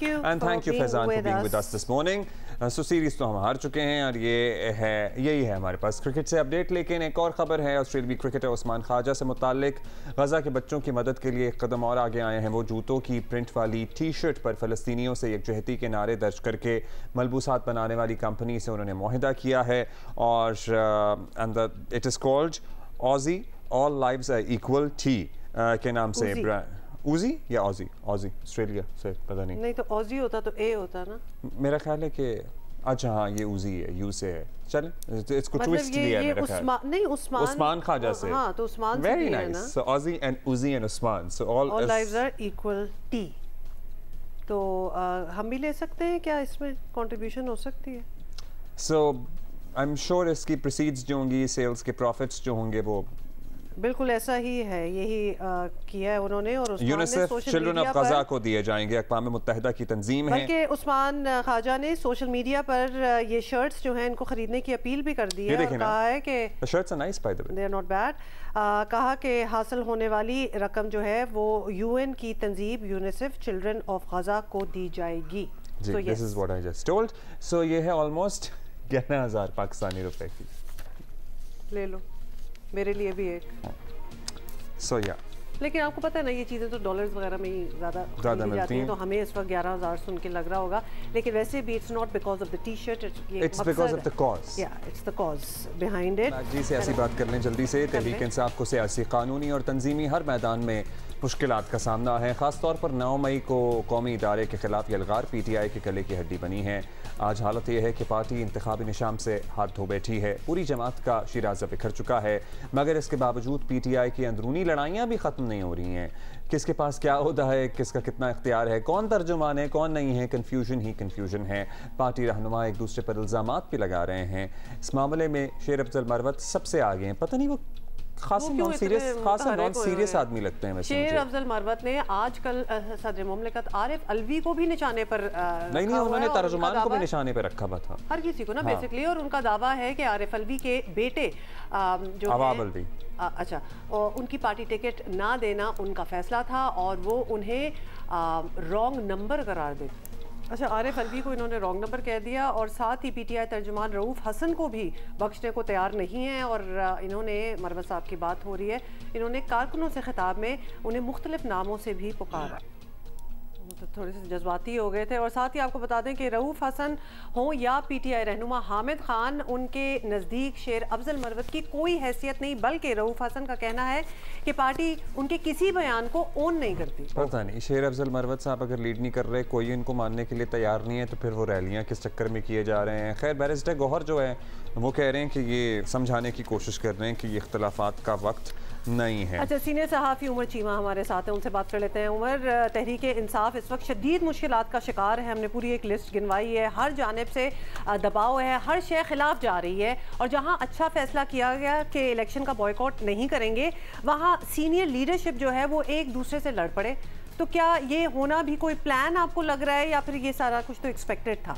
you and thank you Faizan for being with us this morning. So series तो हम हार चुके हैं, और यही है हमारे पास क्रिकेट से अपडेट। लेकिन एक और खबर है ऑस्ट्रेलियाई क्रिकेटर उस्मान ख्वाजा से मुतालिक। गजा के बच्चों की मदद के लिए एक कदम और आगे आए हैं। वो जूतों की प्रिंट वाली टी शर्ट पर फ़लस्तीनियों से यकजहती के नारे दर्ज करके मलबूसात बनाने वाली कंपनी से उन्होंने मुआहिदा किया है, और it is called Aussie all lives are equal टी के नाम से ब्रांड। उजी या ऑजी? ऑजी ऑस्ट्रेलिया से पता नहीं तो ऑजी होता तो ए होता ना, मेरा ख्याल है कि अच्छा हाँ ये उजी है, यू से है। चले इसको ट्विस्ट दिया है मेरा ख्याल। नहीं उस्मान ख्वाजा से। हाँ तो उस्मान से very nice. So Aussie and Uzi and Usman, so all lives are equal T. तो हम भी ले सकते हैं क्या, इसमें कंट्रीब्यूशन हो सकती है? सो आई एम श्योर इसकी प्रोसीड्स जो होंगी, सेल्स के प्रॉफिट्स जो होंगे, वो बिल्कुल ऐसा ही है, यही किया है उन्होंने। और यूनिसेफ चिल्ड्रन ऑफ गजा को दिए जाएंगे, अक़वाम मुत्तहिदा की तंजीम है। बल्कि उस्मान ख्वाजा ने सोशल मीडिया पर ये शर्ट्स जो हैं इनको खरीदने की अपील भी कर दी है, और कहा है कि shirts are nice by the way, they are not bad. कहा कि हासिल होने वाली रकम जो है वो यूएन की तंजीम यूनिसेफ चिल्ड्रन ऑफ गजा को दी जाएगी। So this is what I just told. So ये है ऑलमोस्ट 11,000 पाकिस्तानी रुपए की। ले लो, मेरे लिए भी एक। So yeah. लेकिन आपको पता है ना, ये चीज़ें तो डॉलर्स वगैरह में ही ज़्यादा जाती हैं, तो हमें इस वक्त 11,000 सुन के लग रहा होगा, लेकिन वैसे भी it's not because of the T shirt, it's because of the cause. या it's the cause behind it. जी से ऐसी बात कर लें जल्दी से। तहरीक इंसाफ को सियासी, कानूनी और तंजीमी हर मैदान में मुश्किलात का सामना है। ख़ासतौर पर 9 मई को कौमी इदारे के खिलाफ यलगार PTI के गले की हड्डी बनी है। आज हालत यह है कि पार्टी इंतखाबी निशान से हाथ धो बैठी है। पूरी जमात का शिराज़ा बिखर चुका है, मगर इसके बावजूद PTI की अंदरूनी लड़ाइयाँ भी ख़त्म नहीं हो रही हैं। किसके पास क्या ओहदा है, किसका कितना इख्तियार है, कौन तर्जुमान है, कौन नहीं है, कन्फ्यूजन ही कन्फ्यूजन है। पार्टी रहनुमा एक दूसरे पर इल्ज़ामात भी लगा रहे हैं। इस मामले में शेर अफजल मरवत सबसे आगे हैं। पता नहीं वो खास नॉन सीरियस आदमी लगते हैं। शेर अफजल मरवत ने आजकल सदर मुमलिकत आरिफ अलवी को भी निशाने पर नहीं उन्होंने तर्जुमान को भी निशाने पर रखा हुआ था, हर किसी को ना बेसिकली। और उनका दावा है कि आरिफ अलवी के बेटे जो अवाब अलवी, अच्छा, और उनकी पार्टी टिकट ना देना उनका फैसला था, और वो उन्हें रॉन्ग नंबर करार दे। अच्छा, आरिफ अलवी को इन्होंने रॉन्ग नंबर कह दिया, और साथ ही PTI तर्जुमान रऊफ हसन को भी बख्शने को तैयार नहीं है। और इन्होंने, मरवत साहब की बात हो रही है, इन्होंने कारकुनों से खिताब में उन्हें मुख्तलिफ नामों से भी पुकारा। तो थोड़े से जज्बाती हो गए थे। और साथ ही आपको बता दें कि रऊफ हसन हो या पीटीआई रहनुमा हामिद खान, उनके नज़दीक शेर अफजल मरवत की कोई हैसियत नहीं, बल्कि रऊफ हसन का कहना है कि पार्टी उनके किसी बयान को ओन नहीं करती। पता नहीं शेर अफजल मरवत साहब अगर लीड नहीं कर रहे, कोई इनको मानने के लिए तैयार नहीं है, तो फिर वो रैलियाँ किस चक्कर में किए जा रहे हैं। खैर बैरिस्टर गौहर जो है वो कह रहे हैं कि ये समझाने की कोशिश कर रहे हैं कि ये इख्तलाफात का वक्त नहीं है। अच्छा, सीनियर सहाफ़ी उमर चीमा हमारे साथ हैं, उनसे बात कर लेते हैं। उमर, तहरीक इंसाफ इस वक्त शदीद मुश्किलात का शिकार है। हमने पूरी एक लिस्ट गिनवाई है, हर जानिब से दबाव है, हर शय खिलाफ जा रही है। और जहां अच्छा फैसला किया गया कि इलेक्शन का बॉयकॉट नहीं करेंगे, वहां सीनियर लीडरशिप जो है वो एक दूसरे से लड़ पड़े। तो क्या ये होना भी कोई प्लान आपको लग रहा है, या फिर ये सारा कुछ तो एक्सपेक्टेड था?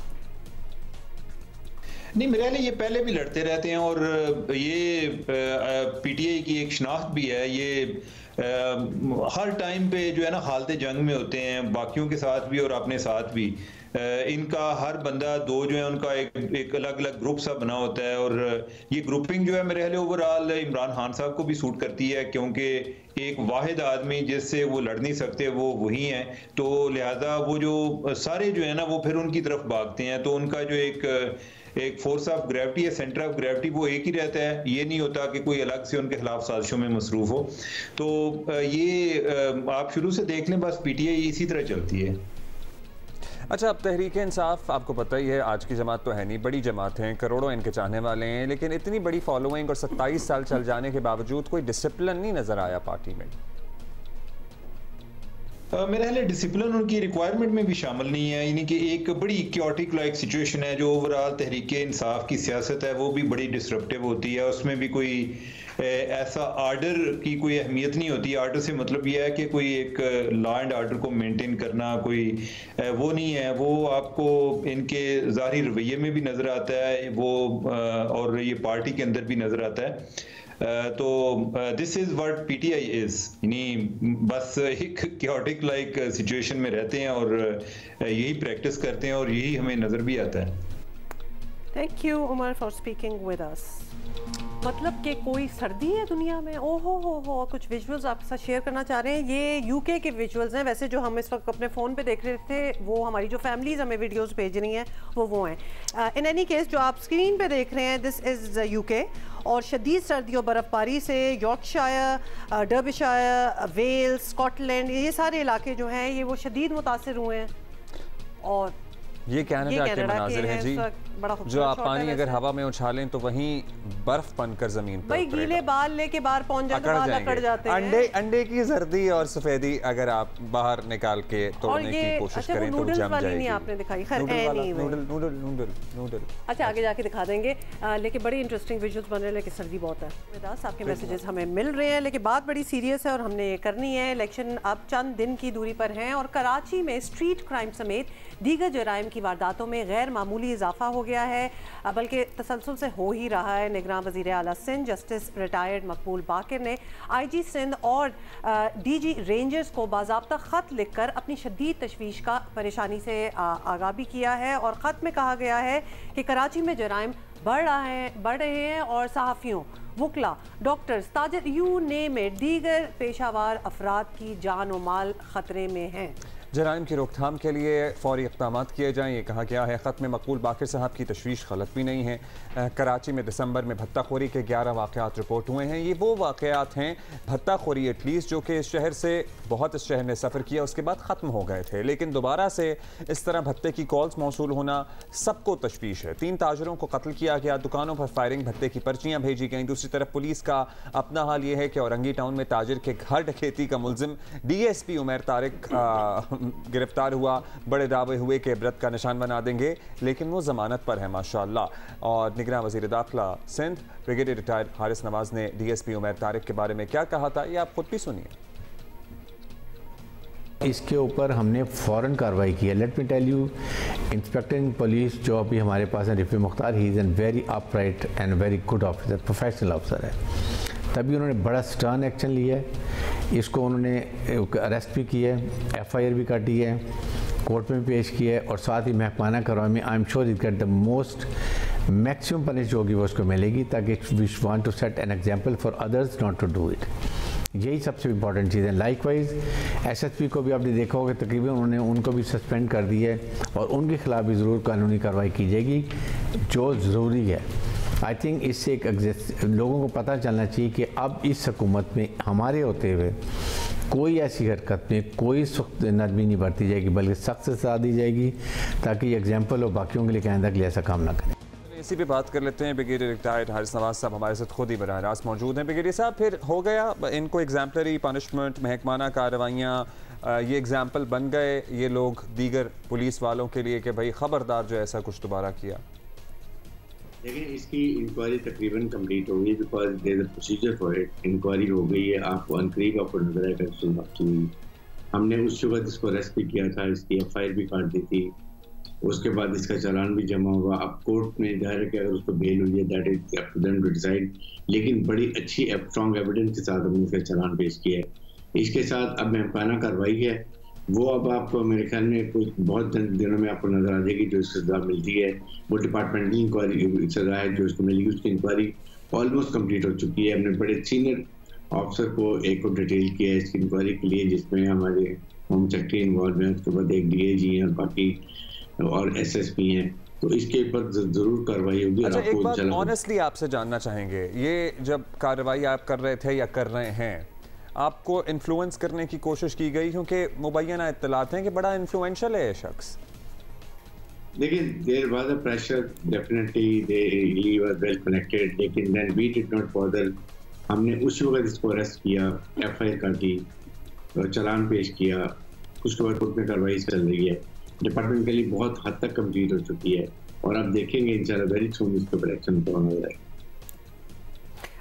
नहीं, मेरे ख्याल ये पहले भी लड़ते रहते हैं और ये पीटीआई की एक शनाख्त भी है। ये हर टाइम पे जो है ना हालत जंग में होते हैं, बाकियों के साथ भी और अपने साथ भी। इनका हर बंदा दो जो है उनका एक अलग अलग ग्रुप सा बना होता है। और ये ग्रुपिंग जो है मेरे ख्याल ओवरऑल इमरान खान साहब को भी सूट करती है, क्योंकि एक वाहिद आदमी जिससे वो लड़ नहीं सकते वो वही हैं। तो लिहाजा वो जो सारे जो है ना वो फिर उनकी तरफ भागते हैं। तो उनका जो एक फोर्स ऑफ ग्रेविटी है, सेंटर ऑफ ग्रेविटी, वो एक ही रहता है। ये नहीं होता कि कोई अलग से उनके खिलाफ साजिशों में मसरूफ हो। तो ये आप शुरू से देख लें, बस पीटीआई इसी तरह चलती है। अच्छा, अब तहरीक इंसाफ आपको पता ही है आज की जमात तो है नहीं, बड़ी जमात हैं, करोड़ों इनके चाहने वाले हैं, लेकिन इतनी बड़ी फॉलोइंग और 27 साल चल जाने के बावजूद कोई डिसिप्लिन नहीं नजर आया पार्टी में। मेरा ख्याल है डिसिप्लिन उनकी रिक्वायरमेंट में भी शामिल नहीं है। यानी कि एक बड़ी क्योटिक लाइक सिचुएशन है। जो ओवरऑल तहरीक इंसाफ की सियासत है वो भी बड़ी डिसरप्टिव होती है। उसमें भी कोई ऐसा आर्डर की कोई अहमियत नहीं होती। आर्डर से मतलब यह है कि कोई एक लॉ एंड आर्डर को मेंटेन करना, कोई वो नहीं है। वो आपको इनके ज़ाहिरी रवैये में भी नज़र आता है वो, और ये पार्टी के अंदर भी नज़र आता है। तो this is what PTI is, यानी बस एक क्योटिक लाइक सिचुएशन में रहते हैं और यही प्रैक्टिस करते हैं और यही हमें नजर भी आता है। Thank you Umar for speaking with us. मतलब कि कोई सर्दी है दुनिया में। ओहो हो, कुछ विजुअल्स आपके साथ शेयर करना चाह रहे हैं। ये यूके के विजुअल्स हैं। वैसे जो हम इस वक्त अपने फ़ोन पे देख रहे थे वो हमारी जो फैमिलीज़ हमें वीडियोस भेज रही हैं वो हैं। इन एनी केस जो आप स्क्रीन पे देख रहे हैं, दिस इज़ यूके। और शदीद सर्दी और बर्फ़बारी से यॉर्कशायर, डर्बिशायर, वेल्स, स्कॉटलैंड, ये सारे इलाके जो हैं ये वो शदीद मुतासिर हुए हैं। और ये कनाडा के मनाजिर हैं जी, जो आप पानी अगर हवा में उछालें तो वहीं बर्फ बनकर जमीन पर भाई गीले बाल लेके बाहर पहुंच जाए तो बाल अकड़ जाते हैं। अंडे की जर्दी और सफेदी अगर आप बाहर निकाल के तोड़ने की कोशिश करें तो जम जाएगी। आपने दिखाई, खैर नूडल। अच्छा, आगे जाके दिखा देंगे। लेकिन बड़ी इंटरेस्टिंग विजुअल्स बन रहे हैं, लेकिन सर्दी बहुत है। दास आपके मैसेजेस हमें मिल रहे हैं, लेकिन बात बड़ी सीरियस है और हमने ये करनी है। इलेक्शन अब चंद दिन की दूरी पर हैं और कराची में स्ट्रीट क्राइम समेत दीगर जराइम की वारदातों में गैर मामूली इजाफा हो गया है, बल्कि तसलसल से हो ही रहा है। निगरान वज़ीर आला सिंध जस्टिस रिटायर्ड मकबूल बाकिर ने IG सिंध और DG रेंजर्स को बाज़ाब्ता ख़त लिखकर अपनी शदीद तशवीश का परेशानी से आगाह भी किया है। और ख़त में कहा गया है कि कराची में जराइम बढ़ रहे हैं और सहाफ़ियों, वुकला, डॉक्टर्स, ताजिर, यू नेम इट, दीगर पेशावर अफराद की जान और माल ख़तरे में हैं। जराइम की रोकथाम के लिए फौरी इक़दाम किए जाएँ, ये कहा गया है। ख़त में मकबूल बाकिर साहब की तशवीश गलत भी नहीं है। कराची में दिसंबर में भत्ताखोरी के 11 वाक़यात रिपोर्ट हुए हैं। ये वो वाक़यात हैं, भत्ताखोरी एटलीस्ट, जो कि इस शहर से बहुत इस शहर ने सफ़र किया उसके बाद ख़त्म हो गए थे, लेकिन दोबारा से इस तरह भत्ते की कॉल्स मौसूल होना सबको तशवीश है। 3 ताजरों को कत्ल किया गया, दुकानों पर फायरिंग, भत्ते की पर्चियाँ भेजी गईं। दूसरी तरफ पुलिस का अपना हाल ये है कि औरंगी टाउन में ताजिर के घर डकैती का मुलजिम DSP उमर तारिक गिरफ्तार हुआ। बड़े दावे हुए कि इबरत का निशान बना देंगे, लेकिन वो जमानत पर है माशाअल्लाह। और निगरान वज़ीर दाखिला सिंध ब्रिगेडियर रिटायर्ड हारिस नवाज ने DSP उमर तारिक के बारे में क्या कहा था, ये आप खुद भी सुनिए। इसके ऊपर हमने फ़ौरन कार्रवाई की है। Let me tell you, inspector police जो अभी हमारे पास है Rafi Mukhtar, he is an very upright and very good officer, professional officer है। तभी उन्होंने बड़ा स्टर्न एक्शन लिया है। इसको उन्होंने अरेस्ट भी किया है, FIR भी काटी है, कोर्ट में पेश किया है और साथ ही महकमाना कार्रवाई में I am sure it get the most maximum punish जो होगी वो उसको मिलेगी, ताकि we want to set an example for others not to do it. यही सबसे इम्पॉर्टेंट चीज़ है। लाइकवाइज एसएसपी को भी आपने देखा होगा तकरीबन उन्होंने उनको भी सस्पेंड कर दिया है और उनके खिलाफ भी ज़रूर कानूनी कार्रवाई की जाएगी जो ज़रूरी है। आई थिंक इससे एक लोगों को पता चलना चाहिए कि अब इस हुकूमत में हमारे होते हुए कोई ऐसी हरकत में कोई सख्त नरमी नहीं बरती जाएगी, बल्कि सख्त सजा दी जाएगी ताकि एग्जाम्पल हो बाकियों के लिए कि आइंदा के लिए ऐसा काम ना करें। इसी पे बात कर लेते हैं। ब्रिगेडियर रिटायर्ड हारिस नवाज साहब हमारे साथ खुद ही बराह रास्त मौजूद हैं। ब्रिगेडियर साहब, फिर हो गया इनको एग्जाम्पलरी पनिशमेंट, महकमाना कार्रवाइयाँ, ये एग्जाम्पल बन गए ये लोग दीगर पुलिस वालों के लिए कि भाई ख़बरदार जो ऐसा कुछ दोबारा किया? देखिए, इसकी इंक्वायरी तकरीबन कंप्लीट हो गई, because there is a procedure for it. Inquiry हो गई है, आपको अनकरीब आपको नजर आएगा सुनवाई हुई। हमने उस वक्त इसको अरेस्ट भी किया था, इसकी एफआईआर भी काट दी थी, उसके बाद इसका चालान भी जमा होगा। अब कोर्ट में जाहिर है कि अगर उसको बेल हुई है that is up to them to decide, लेकिन बड़ी अच्छी स्ट्रॉन्ग एविडेंस के साथ हमने इसका चालान पेश किया है। इसके साथ अब महकमाना कार्रवाई है, वो अब आपको मेरे ख्याल में कुछ बहुत दिनों में आपको नजर आ जाएगी जो सजा मिलती है। वो डिपार्टमेंटल इंक्वायरी सजा है जो उसको मिलेगी, उसकी इंक्वायरी ऑलमोस्ट कंप्लीट हो चुकी है। हमने बड़े सीनियर ऑफिसर को एक को डिटेल किया है इसकी इंक्वायरी के लिए, जिसमें हमारे होम सेक्रेटरी इन्वॉल्व हैं, उसके बाद एक डीएजी हैं, बाकी और एसएसपी हैं। तो इसके ऊपर जरूर कार्रवाई होगी। अच्छा, एक बात ऑनेस्टली आपसे जानना चाहेंगे, ये जब कार्रवाई आप कर रहे थे या कर रहे हैं, आपको इन्फ्लुएंस करने की कोशिश की गई? क्योंकि मुबैना इत्तलात हैं कि बड़ा इन्फ्लुएंशियल है ये शख्स। देखिए, there was a pressure, definitely he was well connected, लेकिन then we did not bother. हमने उस वक्त इसको अरेस्ट किया, एफआईआर काटी, चालान पेश किया, उसके बाद कोर्ट में कार्रवाई चल रही है। डिपार्टमेंट के लिए बहुत हद तक कंप्लीट हो चुकी है और आप देखेंगे इंशाल्लाह वेरी सून इसके ऊपर एक्शन होने वाला है।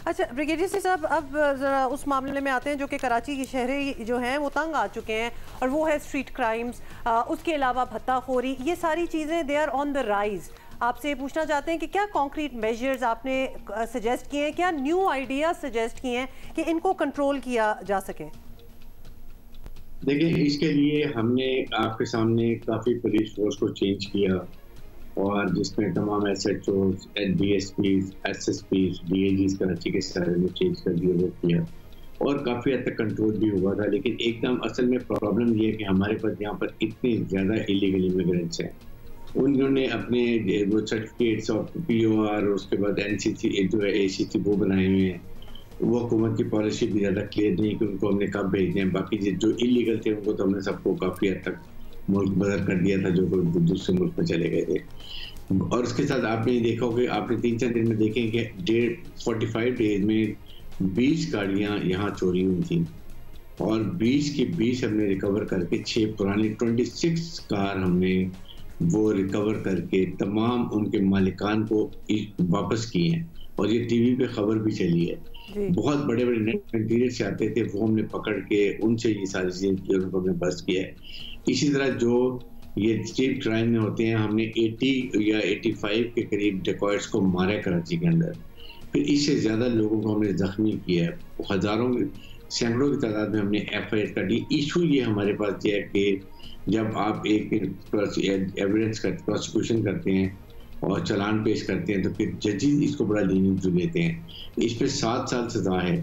अच्छा ब्रिगेडियर साहब, अब ज़रा उस मामले में आते हैं जो कि कराची के शहरी जो हैं वो तंग आ चुके हैं, और वो है स्ट्रीट क्राइम्स, उसके अलावा भत्ताखोरी, ये सारी चीज़ें they are on the rise. आपसे पूछना चाहते हैं कि क्या कॉन्क्रीट मेजर्स आपने सजेस्ट किए हैं, क्या न्यू आइडियाज सजेस्ट किए हैं कि इनको कंट्रोल किया जा सके? देखिए, इसके लिए हमने आपके सामने काफ़ी पुलिस फोर्स को चेंज किया, और जिसमें तमाम एसएचओज, डीएसपीज, एसएसपीज, डीएजीज कराची के सारे में चेंज कर दिया, वो किया, और काफ़ी हद तक कंट्रोल भी हुआ था। लेकिन एकदम असल में प्रॉब्लम ये है कि हमारे पास यहाँ पर इतने ज़्यादा इलीगल इमिग्रेंट्स हैं, उन्होंने अपने वो सर्टिफिकेट्स ऑफ पीओआर, उसके बाद एनसीसी जो है एसीसी वो बनाए हुए हैं। वो हुकूमत की पॉलिसी भी ज़्यादा क्लियर नहीं कि उनको हमने कब भेजने हैं। बाकी जो इलीगल थे उनको तो हमने सबको काफ़ी हद तक मुल्क बदर कर दिया था, जो दूसरे मुल्क में चले गए थे। और उसके साथ आपने देखा होगा, आपने 3-4 दिन में देखें कि 45 डेज में 20 गाड़ियाँ यहाँ चोरी हुई थी, और 20 की 20 हमने रिकवर करके 6 पुरानी 26 कार हमने वो रिकवर करके तमाम उनके मालिकान को वापस किए हैं, और ये टीवी पे खबर भी चली है। बहुत बड़े बड़े नेट से आते थे, वो हमने पकड़ के उनसे ये सारी चीजें की और उनको हमने बस किया है। इसी तरह जो ये स्ट्रीट क्राइम में होते हैं, हमने 80 या 85 के करीब डेकॉइट्स को मारा है कराची के अंदर, फिर इससे ज्यादा लोगों को हमने जख्मी किया है, हजारों सैकड़ों की तादाद में हमने एफआईआर काटी। इशू ये हमारे पास ये है कि जब आप एक एविडेंस का प्रोसिक्यूशन करते हैं और चालान पेश करते हैं, तो फिर जजेस इसको बड़ा लीनियंट लेते हैं। इस पे 7 साल सजा है,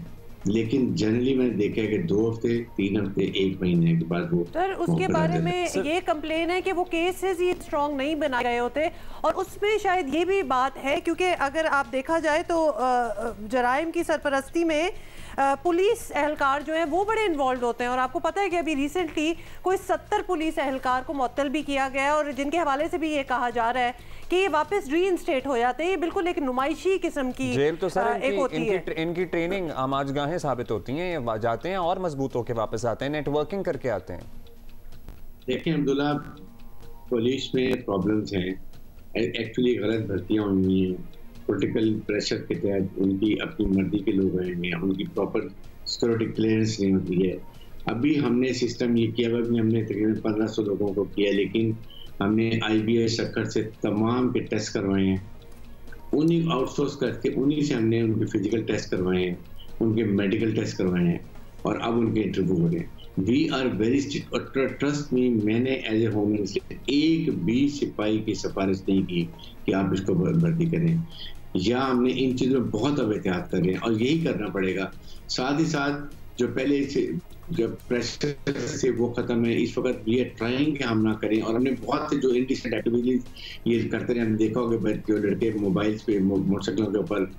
लेकिन जनरली मैंने देखा है कि 2 हफ्ते, 3 हफ्ते, 1 महीने के बाद वो सर उसके बारे में ये कंप्लेन है कि वो केसेस ही स्ट्रॉन्ग नहीं बनाए गए होते, और उसमें शायद ये भी बात है क्योंकि अगर आप देखा जाए तो जराइम की सरपरस्ती में पुलिस एहलकार जो हैं वो बड़े इन्वॉल्व होते हैं, और आपको पता है कि अभी रिसेंटली कोई 70 पुलिस एहलकार को मुअत्तल भी किया गया है, और जिनके हवाले से भी ये कहा जा रहा है कि ये वापस रीइंस्टेट हो जाते हैं। ये बिल्कुल एक नुमाइशी किस्म की जेल तो सर एक होती है। इनकी ट्रेनिंग आमाजगाहें साबित होती हैं, ये जाते हैं और मजबूत होकर वापस आते हैं, नेटवर्किंग करके आते हैं। देखिए अब्दुल्ला, पुलिस में प्रॉब्लम्स हैं, एक्चुअली गलत भर्तियाँ हुई हैं, पॉलिटिकल प्रेशर के तहत उनकी अपनी मर्जी के लोग आए हैं, उनकी प्रॉपर सिक्योरिटी क्लियरेंस नहीं होती है। अभी हमने सिस्टम ये किया, अभी हमने तकरीबन 1500 लोगों को किया, लेकिन हमने IBS शक्कर से तमाम के टेस्ट करवाए हैं, उन्हीं आउटसोर्स करके उन्हीं से हमने उनके फिजिकल टेस्ट करवाए हैं, उनके मेडिकल टेस्ट करवाए हैं, और अब उनके इंटरव्यू हो रहे हैं। वी आर वेरी स्ट्रिक्ट, और ट्रस्ट मी, मैंने एज ए होम मिनिस्टर एक भी सिपाही की सिफारिश नहीं की कि आप इसको भर्ती करें, या हमने इन चीज़ों में बहुत अब एहतियात कर रहे हैं, और यही करना पड़ेगा। साथ ही साथ जो पहले से जब प्रेशर से वो खत्म है, इस वक्त ये ट्राइंग कि हम ना करें। और हमने बहुत से जो इंडिसेंट एक्टिविटीज ये करते रहे, हमने देखा होगा जो लड़के मोबाइल्स पे मोटरसाइकिलों के ऊपर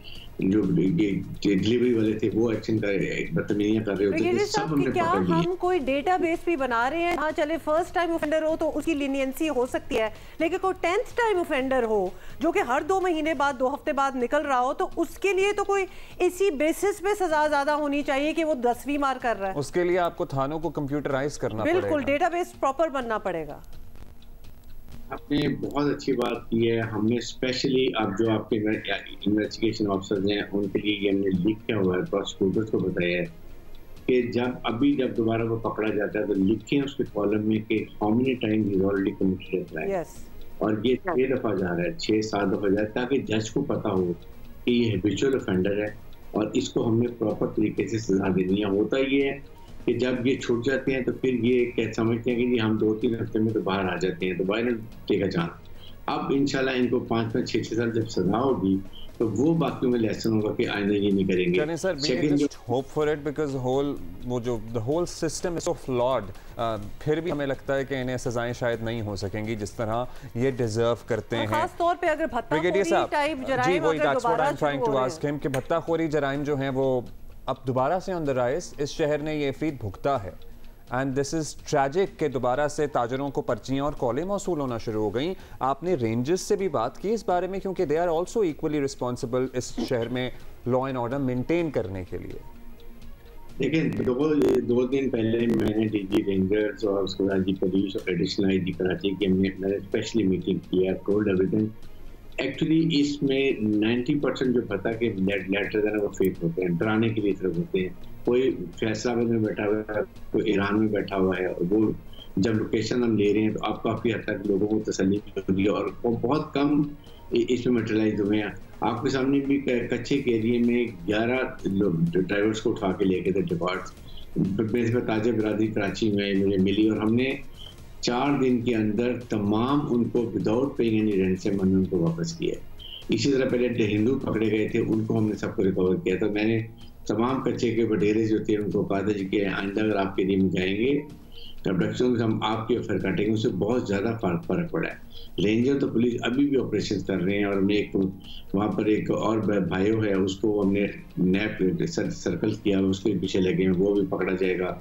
जो डिलीवरी वाले थे वो एक्शन कर बदतमीजियां कर रहे होते थे, सब हमने क्या पकड़ लिए। हम कोई डेटाबेस भी बना रहे हैं? हाँ चले फर्स्ट टाइम ऑफेंडर हो तो उसकी लीनियंसी हो सकती है, लेकिन कोई 10th टाइम ऑफेंडर हो जो कि हर 2 महीने बाद 2 हफ्ते बाद निकल रहा हो, तो उसके लिए तो कोई इसी बेसिस पे सजा ज्यादा होनी चाहिए कि वो 10वीं मार कर रहा है। उसके लिए आपको थानों को कंप्यूटराइज करना पड़ेगा, बिल्कुल डेटाबेस प्रॉपर बनना पड़ेगा। आपने बहुत अच्छी बात की है। हमने स्पेशली अब जो आपके इन्वेस्टिगेशन ऑफिसर्स हैं उनके लिए ये हमने लिख किया हुआ है, प्रोसिक्यूटर्स को बताया है कि जब दोबारा वो पकड़ा जाता है तो लिखें उसके कॉलम में कि how many time he already committed a crime, और ये 6 दफा जा रहा है, 6-7 दफा जा रहा है, ताकि जज को पता हो कि ये हैबिचुअल ऑफेंडर है और इसको हमने प्रॉपर तरीके से सजा देनी है। होता ये है कि जब ये छूट जाते हैं तो फिर ये क्या समझते हैं कि जी हम 2-3 हफ्ते में तो बाहर आ जाते हैं, तो बाहर टेका जान। अब इंशाल्लाह इनको 5-6 साल जब सजा होगी तो वो बाकी में लेसन होगा कि आइंदा ये नहीं करेंगे। Sir just hope for it because the whole system is so flawed. फिर भी हमें लगता है कि इन्हें सजाएं शायद नहीं हो सकेंगी जिस तरह ये डिजर्व करते हैं, खास तौर पे अगर भत्ताखोरी टाइप जराइम अगर दोबारा शुरू हो रहे हैं, कि भत्ताखोरी जराइम जो हैं वो अब दोबारा से ऑन द राइज। इस शहर ने ये फीड भुगता है एंड दिस इज ट्रैजिक कि दोबारा से ताजरों को पर्चियां और कॉलें मौसूल होना शुरू हो गई। आपने रेंजर्स से भी बात की इस बारे में, क्योंकि they are also equally responsible इस शहर में लॉ एंड ऑर्डर मेंटेन करने के लिए। देखिए 2 दिन पहले मैंने डीजी रेंजर्स और उसके बाद पुलिस और एडिशनल आईजी कराची की मैंने स्पेशली मीटिंग किया, टोल्ड एवरीथिंग। एक्चुअली इसमें 90% जो पता कि लेटर है वो फेक होते हैं, डराने के लिए सिर्फ होते हैं। कोई फैसलाबाद में बैठा हुआ है, कोई ईरान में बैठा हुआ है, और वो जब लोकेशन हम ले रहे हैं तो आप काफ़ी हद तक लोगों को तसल्ली होती है, और वो बहुत कम इसमें मटेरियलाइज हुए हैं। आपके सामने भी कच्चे के एरिए में 11 ड्राइवर्स को उठा के लेके थे डिपार्ट ताजे बरादरी कराची में मुझे मिली, और हमने 4 दिन के अंदर तमाम उनको विदाउट पेइंग एनी रेंट से मैंने उनको वापस किया। इसी तरह पहले हिंदू पकड़े गए थे, उनको हमने सबको रिकवर किया। तो मैंने तमाम कच्चे के बटेरे जो थे उनको कहा था जी कि आइंदा अगर आपके एरिया में जाएंगे अब्डक्शन हम आपके फिर काटेंगे, उससे बहुत ज़्यादा फर्क पड़ा है। रेंजर तो पुलिस अभी भी ऑपरेशन कर रहे हैं, और हमने एक वहाँ पर एक और भाइयों है उसको हमने नैप सर्कल किया, उसके पीछे लगे हैं, वो भी पकड़ा जाएगा।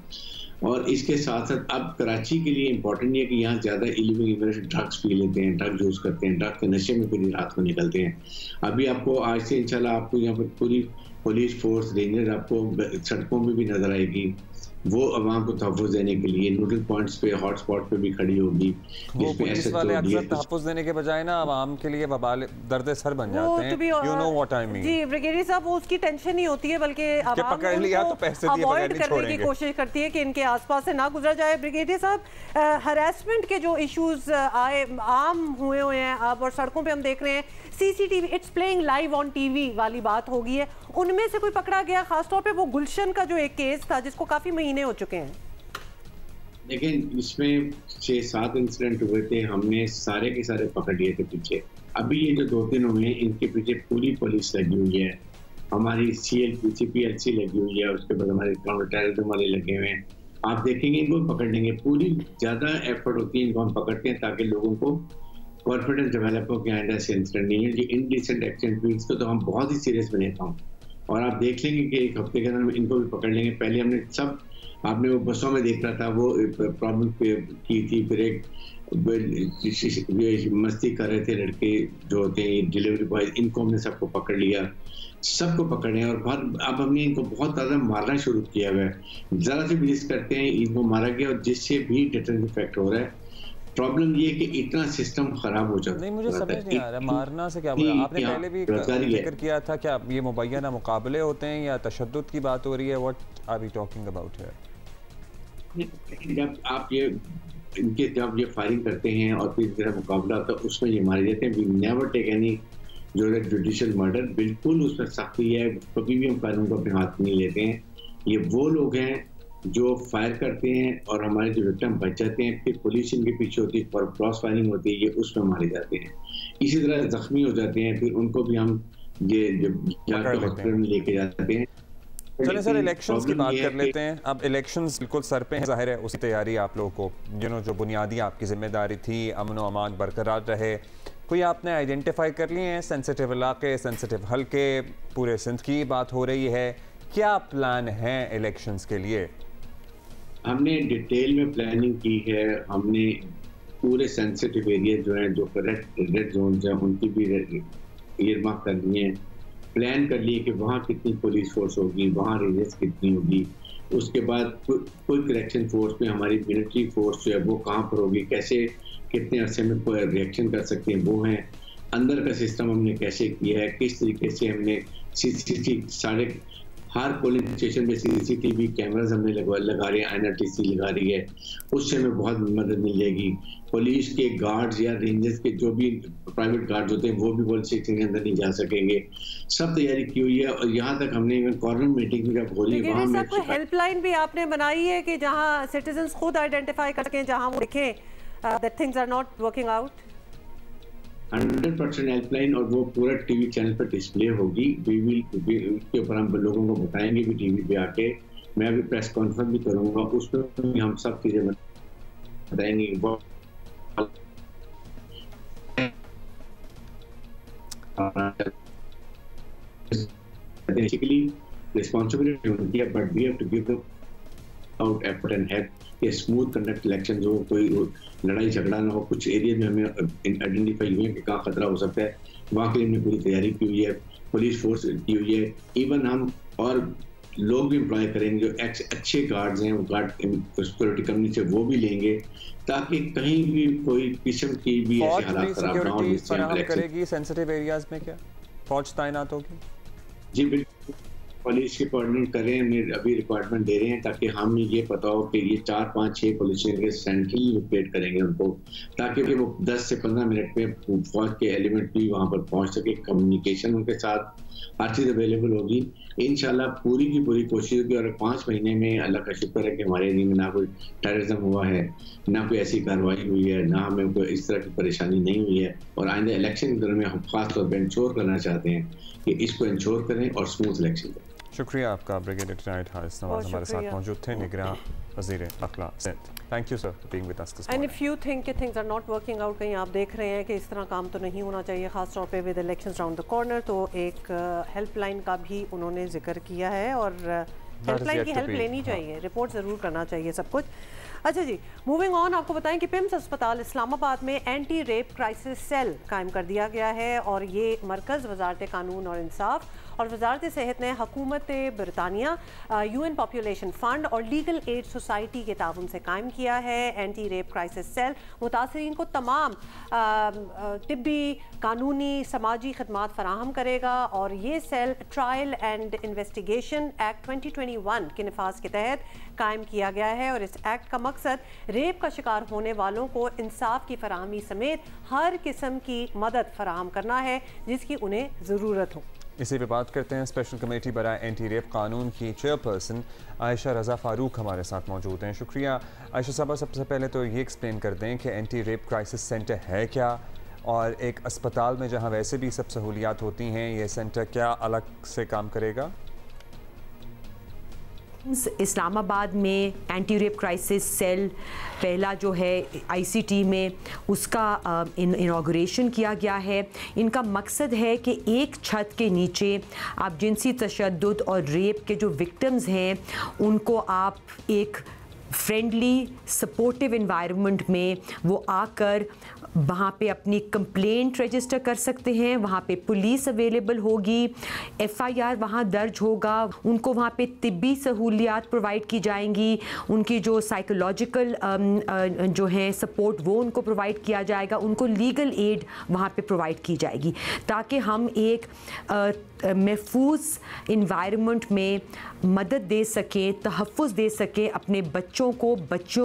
और इसके साथ साथ अब कराची के लिए इम्पोर्टेंट है कि यहाँ ज़्यादा इलीगल इमिग्रेशन ड्रग्स पी लेते हैं, ड्रग यूज़ करते हैं, ड्रग के नशे में पूरी रात को निकलते हैं। अभी आपको आज से इंशाल्लाह आपको यहाँ पर पूरी पुलिस फोर्स रेंजर आपको सड़कों में भी नजर आएगी, वो आवाम को तहफ़्फ़ुज़ देने के लिए न्यूट्रल पॉइंट्स पे हॉट स्पॉट पे भी खड़ी होगी। वो पुलिस वाले अक्सर तहफ़्फ़ुज़ देने के बजाय ना आवाम के लिए वबाल दर्द सर बन जाते हैं। You know what I mean. जी ब्रिगेडियर साहब, वो उसकी टेंशन नहीं होती है, बल्कि आवाम पकड़ लिया तो पैसे दिए बगैर नहीं छोड़ेंगे, करने की कोशिश करती है कि इनके आसपास से ना गुजरा जाए। ब्रिगेडियर साहब, हरासमेंट के जो इश्यूज आए आम हुए हैं अब, और सड़कों पे हम देख रहे हैं CCTV it's playing live on TV वाली बात हो गई है, उनमें से कोई पकड़ा गया? खासतौर पे वो गुलशन का जो एक केस था जिसको काफी महीने हो चुके हैं। लेकिन इसमें 6-7 इंसिडेंट हुए थे, हमने सारे के सारे पकड़ लिए थे पीछे। अभी ये जो 2 दिन हुए हैं इनके पीछे पूरी पुलिस लगी हुई है, हमारी CPLC लगी हुई है, उसके बाद हमारे काउंटर टेररिज्म वाले लगे हुए हैं। आप देखेंगे इनको पकड़ लेंगे, पूरी ज़्यादा एफर्ट होती है, इनको हम पकड़ते हैं ताकि लोगों को कॉन्फिडेंस डेवलप हो कि आइंदा से इंसिडेंट नहीं है। जी इंडिसेंट एक्टिविटीज को तो हम बहुत ही सीरियस में लेता हूँ, और आप देख लेंगे कि 1 हफ्ते के अंदर इनको भी पकड़ लेंगे। पहले हमने सब आपने वो बसों में देख रहा था, वो प्रॉब्लम की थी, फिर एक मस्ती कर रहे थे लड़के जो होते हैं डिलीवरी बॉय, इनको हमने सबको पकड़ लिया, सबको पकड़े हैं। और अब हमने इनको बहुत ज़्यादा मारना शुरू किया हुआ है, ज़रा से भी रिस्क करते हैं इनको मारा गया, और जिससे भी डिटरेंट इफेक्ट हो रहा है। प्रॉब्लम ये कि इतना सिस्टम खराब हो जाता है। नहीं, मुझे समझ नहीं आ रहा मारना से क्या बोला आपने, पहले भी जिक्र किया था, क्या ये मुबैना मुकाबले होते हैं या तशद्दुद की बात हो रही है? What are we talking about here? जब आप जब ये फायरिंग करते हैं और फिर तरह मुकाबला होता है उसमें ये मारे जाते हैं। वी नेवर टेक एनी जो है जुडिशियल मर्डर, बिल्कुल उसमें सख्ती है, कभी भी हम कानून को अपने हाथ नहीं लेते हैं। ये वो लोग हैं जो फायर करते हैं और हमारे जो विक्टिम बच जाते हैं, फिर पुलिस इनके पीछे होती है और क्रॉस फायरिंग होती है, ये उसमें मारे जाते हैं। इसी तरह जख्मी हो जाते हैं, फिर उनको भी हम ये हॉस्पिटल में लेके जाते हैं। चलिए सर, इलेक्शंस की बात कर लेते हैं। अब इलेक्शंस बिल्कुल सर पे हैं, जाहिर है उसी तैयारी आप लोगों को जो बुनियादी आपकी जिम्मेदारी थी, अमन व अमान बरकरार रहे, कोई आपने आइडेंटिफाई कर लिए हैं सेंसिटिव इलाके, सेंसिटिव हल्के, पूरे सिंध की बात हो रही है, क्या प्लान है इलेक्शंस के लिए? हमने डिटेल में प्लानिंग की है। हमने पूरे सेंसिटिव एरिया जो है, जो रेड जोन है, उनकी भी ईयरमार्क करनी है। प्लान कर लिए कि वहाँ कितनी पुलिस फोर्स होगी, वहाँ रेंजर्स कितनी होगी। उसके बाद कोई करेक्शन फोर्स में हमारी मिलिट्री फोर्स जो है वो कहाँ पर होगी, कैसे कितने अरसे में रिएक्शन कर सकते हैं, वो है। अंदर का सिस्टम हमने कैसे किया है, किस तरीके से हमने CCTV हर पोलिंग स्टेशन पे CCTV कैमरास हमने लगा रही है, NRTC लगा रही है। उससे हमें बहुत मदद मिल जाएगी। पुलिस के गार्ड्स या रेंजर्स के जो भी प्राइवेट गार्ड्स होते हैं वो भी पोलिंग स्टेशन के अंदर नहीं जा सकेंगे। सब तैयारी की हुई है और यहाँ तक हमने कॉर्नर मीटिंग में जब हो रही है वहाँ कोई हेल्पलाइन भी आपने बनाई है कि जहाँ सिटीजन्स खुद आइडेंटिफाई कर सकें, जहाँ वो देखें that things are not working out? 100% helpline, और वो पूरा टीवी चैनल पर डिस्प्ले होगी। उसके ऊपर हम लोगों को बताएंगे भी टीवी पे आके। मैं अभी प्रेस कॉन्फ्रेंस भी करूंगा, उसमें हम सब चीजें बताएंगे। बेसिकली रिस्पॉन्सिबिलिटी होती है, but we have to give out effort and help कि स्मूथ कंडक्ट इलेक्शन हो, कोई लड़ाई झगड़ा ना हो। कुछ एरिया में हमें आइडेंटिफाई हुए कि कहाँ खतरा हो सकता है, वहाँ के लिए हमने पूरी तैयारी की हुई है, पुलिस फोर्स की हुई है। इवन हम और लोग भी एम्प्लॉय करेंगे जो अच्छे गार्ड्स हैं, वो गार्ड सिक्योरिटी कंपनी से वो भी लेंगे, ताकि कहीं भी कोई किस्म की भी ऐसे हालात खराब ना हो। करेगी सेंसिटिव एरियाज में क्या फौज तैनात होगी? जी बिल्कुल, पुलिस की कोऑर्डिनेट कर रहे हैं, अभी रिक्वायरमेंट दे रहे हैं ताकि हमें ये पता हो कि ये 4, 5, 6 पुलिस के सेंट्रली लोकेट करेंगे उनको, ताकि वो 10 से 15 मिनट में फौज के एलिमेंट भी वहाँ पर पहुँच सके। कम्युनिकेशन उनके साथ हर चीज़ अवेलेबल होगी। इंशाल्लाह पूरी की पूरी कोशिश होगी। और 5 महीने में अल्लाह का शुक्र है कि हमारे एरिया में ना कोई टेररिज्म हुआ है, ना कोई ऐसी कार्रवाई हुई है, ना हमें कोई इस तरह की परेशानी नहीं हुई है। और आइंदा इलेक्शन के दौरान में हम खास तौर पर इंश्योर करना चाहते हैं कि इसको इंश्योर करें और स्मूथ इलेक्शन करें। शुक्रिया आपका। ब्रिगेडियर लेफ्टिनेंट हारिस नवाज हमारे साथ मौजूद थे, निगरान वज़ीर अखला Sindh. Thank you sir for being with us this morning. And if you think कि things are not working out, कहीं आप देख रहे हैं कि इस तरह काम तो नहीं होना चाहिए, खास तौर पे with elections round the corner, तो एक हेल्पलाइन का भी उन्होंने जिक्र किया है और हेल्पलाइन की हेल्प लेनी चाहिए, रिपोर्ट ज़रूर करना चाहिए सब कुछ। अच्छा जी, मूविंग ऑन, आपको बताएं कि पिम्स अस्पताल इस्लामाबाद में एंटी रेप क्राइसिस सेल कायम कर दिया गया है और ये मरकज़ वजारत कानून और इंसाफ और वजारत सेहत ने हुकूमत बरतानिया, UN पॉपुलेशन फ़ंड और लीगल एड सोसाइटी के ताउन से कायम किया है। एंटी रेप क्राइसिस सेल मुतासरीन को तमाम तिब्बी, कानूनी, समाजी खदमात फराहम करेगा और ये सेल ट्रायल एंड इन्वेस्टिगेशन एक्ट 2021 के नफाज के तहत कायम किया गया है और इस एक्ट का मकसद रेप का शिकार होने वालों को इंसाफ की फराहमी समेत हर किस्म की मदद फराहम करना है जिसकी उन्हें ज़रूरत हो। इसी पे बात करते हैं। स्पेशल कमेटी बराए एंटी रेप कानून की चेयरपर्सन आयशा रज़ा फ़ारूक हमारे साथ मौजूद हैं। शुक्रिया आयशा साहबा। सबसे पहले तो ये एक्सप्लेन कर दें कि एंटी रेप क्राइसिस सेंटर है क्या, और एक अस्पताल में जहां वैसे भी सब सहूलियात होती हैं, ये सेंटर क्या अलग से काम करेगा? इस्लामाबाद में एंटी रेप क्राइसिस सेल पहला जो है ICT में उसका इनॉग्रेशन किया गया है। इनका मकसद है कि एक छत के नीचे आप जिनसी तशद्दुद और रेप के जो विक्टिम्स हैं उनको आप एक फ्रेंडली सपोर्टिव एनवायरनमेंट में वो आकर वहाँ पे अपनी कंप्लेंट रजिस्टर कर सकते हैं, वहाँ पे पुलिस अवेलेबल होगी, FIR वहाँ दर्ज होगा, उनको वहाँ पे तिब्बी सहूलियात प्रोवाइड की जाएंगी, उनकी जो साइकोलॉजिकल जो है सपोर्ट वो उनको प्रोवाइड किया जाएगा, उनको लीगल एड वहाँ पे प्रोवाइड की जाएगी ताकि हम एक महफूज इन्वायरमेंट में मदद दे सकें, तहफ़्फ़ुज़ दे सकें अपने बच्चों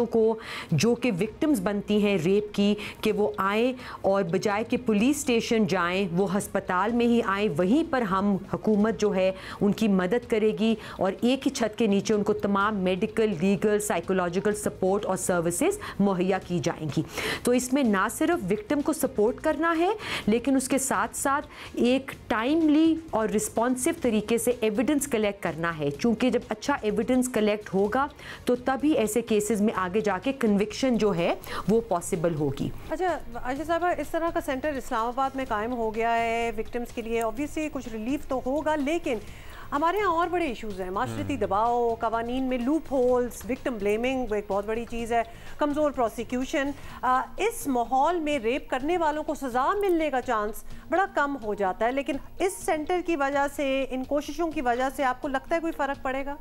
को जो कि विक्टिम्स बनती हैं रेप की, कि वो आएँ और बजाय कि पुलिस स्टेशन जाएं वो हस्पताल में ही आएँ। वहीं पर हम हुकूमत जो है उनकी मदद करेगी और एक ही छत के नीचे उनको तमाम मेडिकल, लीगल, साइकोलॉजिकल सपोर्ट और सर्विसेज मुहैया की जाएंगी। तो इसमें ना सिर्फ विक्टिम को सपोर्ट करना है लेकिन उसके साथ साथ एक टाइमली और और रिस्पॉन्सिव तरीके से एविडेंस कलेक्ट करना है, क्योंकि जब अच्छा एविडेंस कलेक्ट होगा तो तभी ऐसे केसेस में आगे जाके कन्विक्शन जो है वो पॉसिबल होगी। अच्छा आयशा साहबा, इस तरह का सेंटर इस्लामाबाद में कायम हो गया है विक्टिम्स के लिए, ऑब्वियसली कुछ रिलीफ तो होगा, लेकिन हमारे यहाँ और बड़े इश्यूज़ हैं, माशरती दबाव, कवानीन में लूप होल्स, विक्टिम ब्लेमिंग एक बहुत बड़ी चीज़ है, कमज़ोर प्रोसिक्यूशन। इस माहौल में रेप करने वालों को सज़ा मिलने का चांस बड़ा कम हो जाता है, लेकिन इस सेंटर की वजह से, इन कोशिशों की वजह से आपको लगता है कोई फ़र्क पड़ेगा?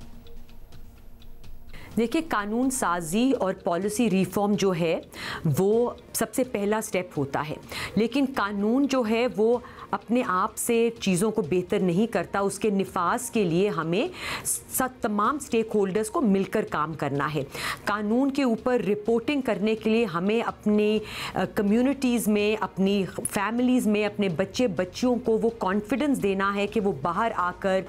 देखिए, कानून साजी और पॉलिसी रिफॉर्म जो है वो सबसे पहला स्टेप होता है, लेकिन कानून जो है वो अपने आप से चीज़ों को बेहतर नहीं करता। उसके निफाज के लिए हमें तमाम स्टेक होल्डर्स को मिलकर काम करना है। कानून के ऊपर रिपोर्टिंग करने के लिए हमें अपनी कम्युनिटीज़ में, अपनी फैमिलीज़ में, अपने बच्चे बच्चियों को वो कॉन्फिडेंस देना है कि वो बाहर आकर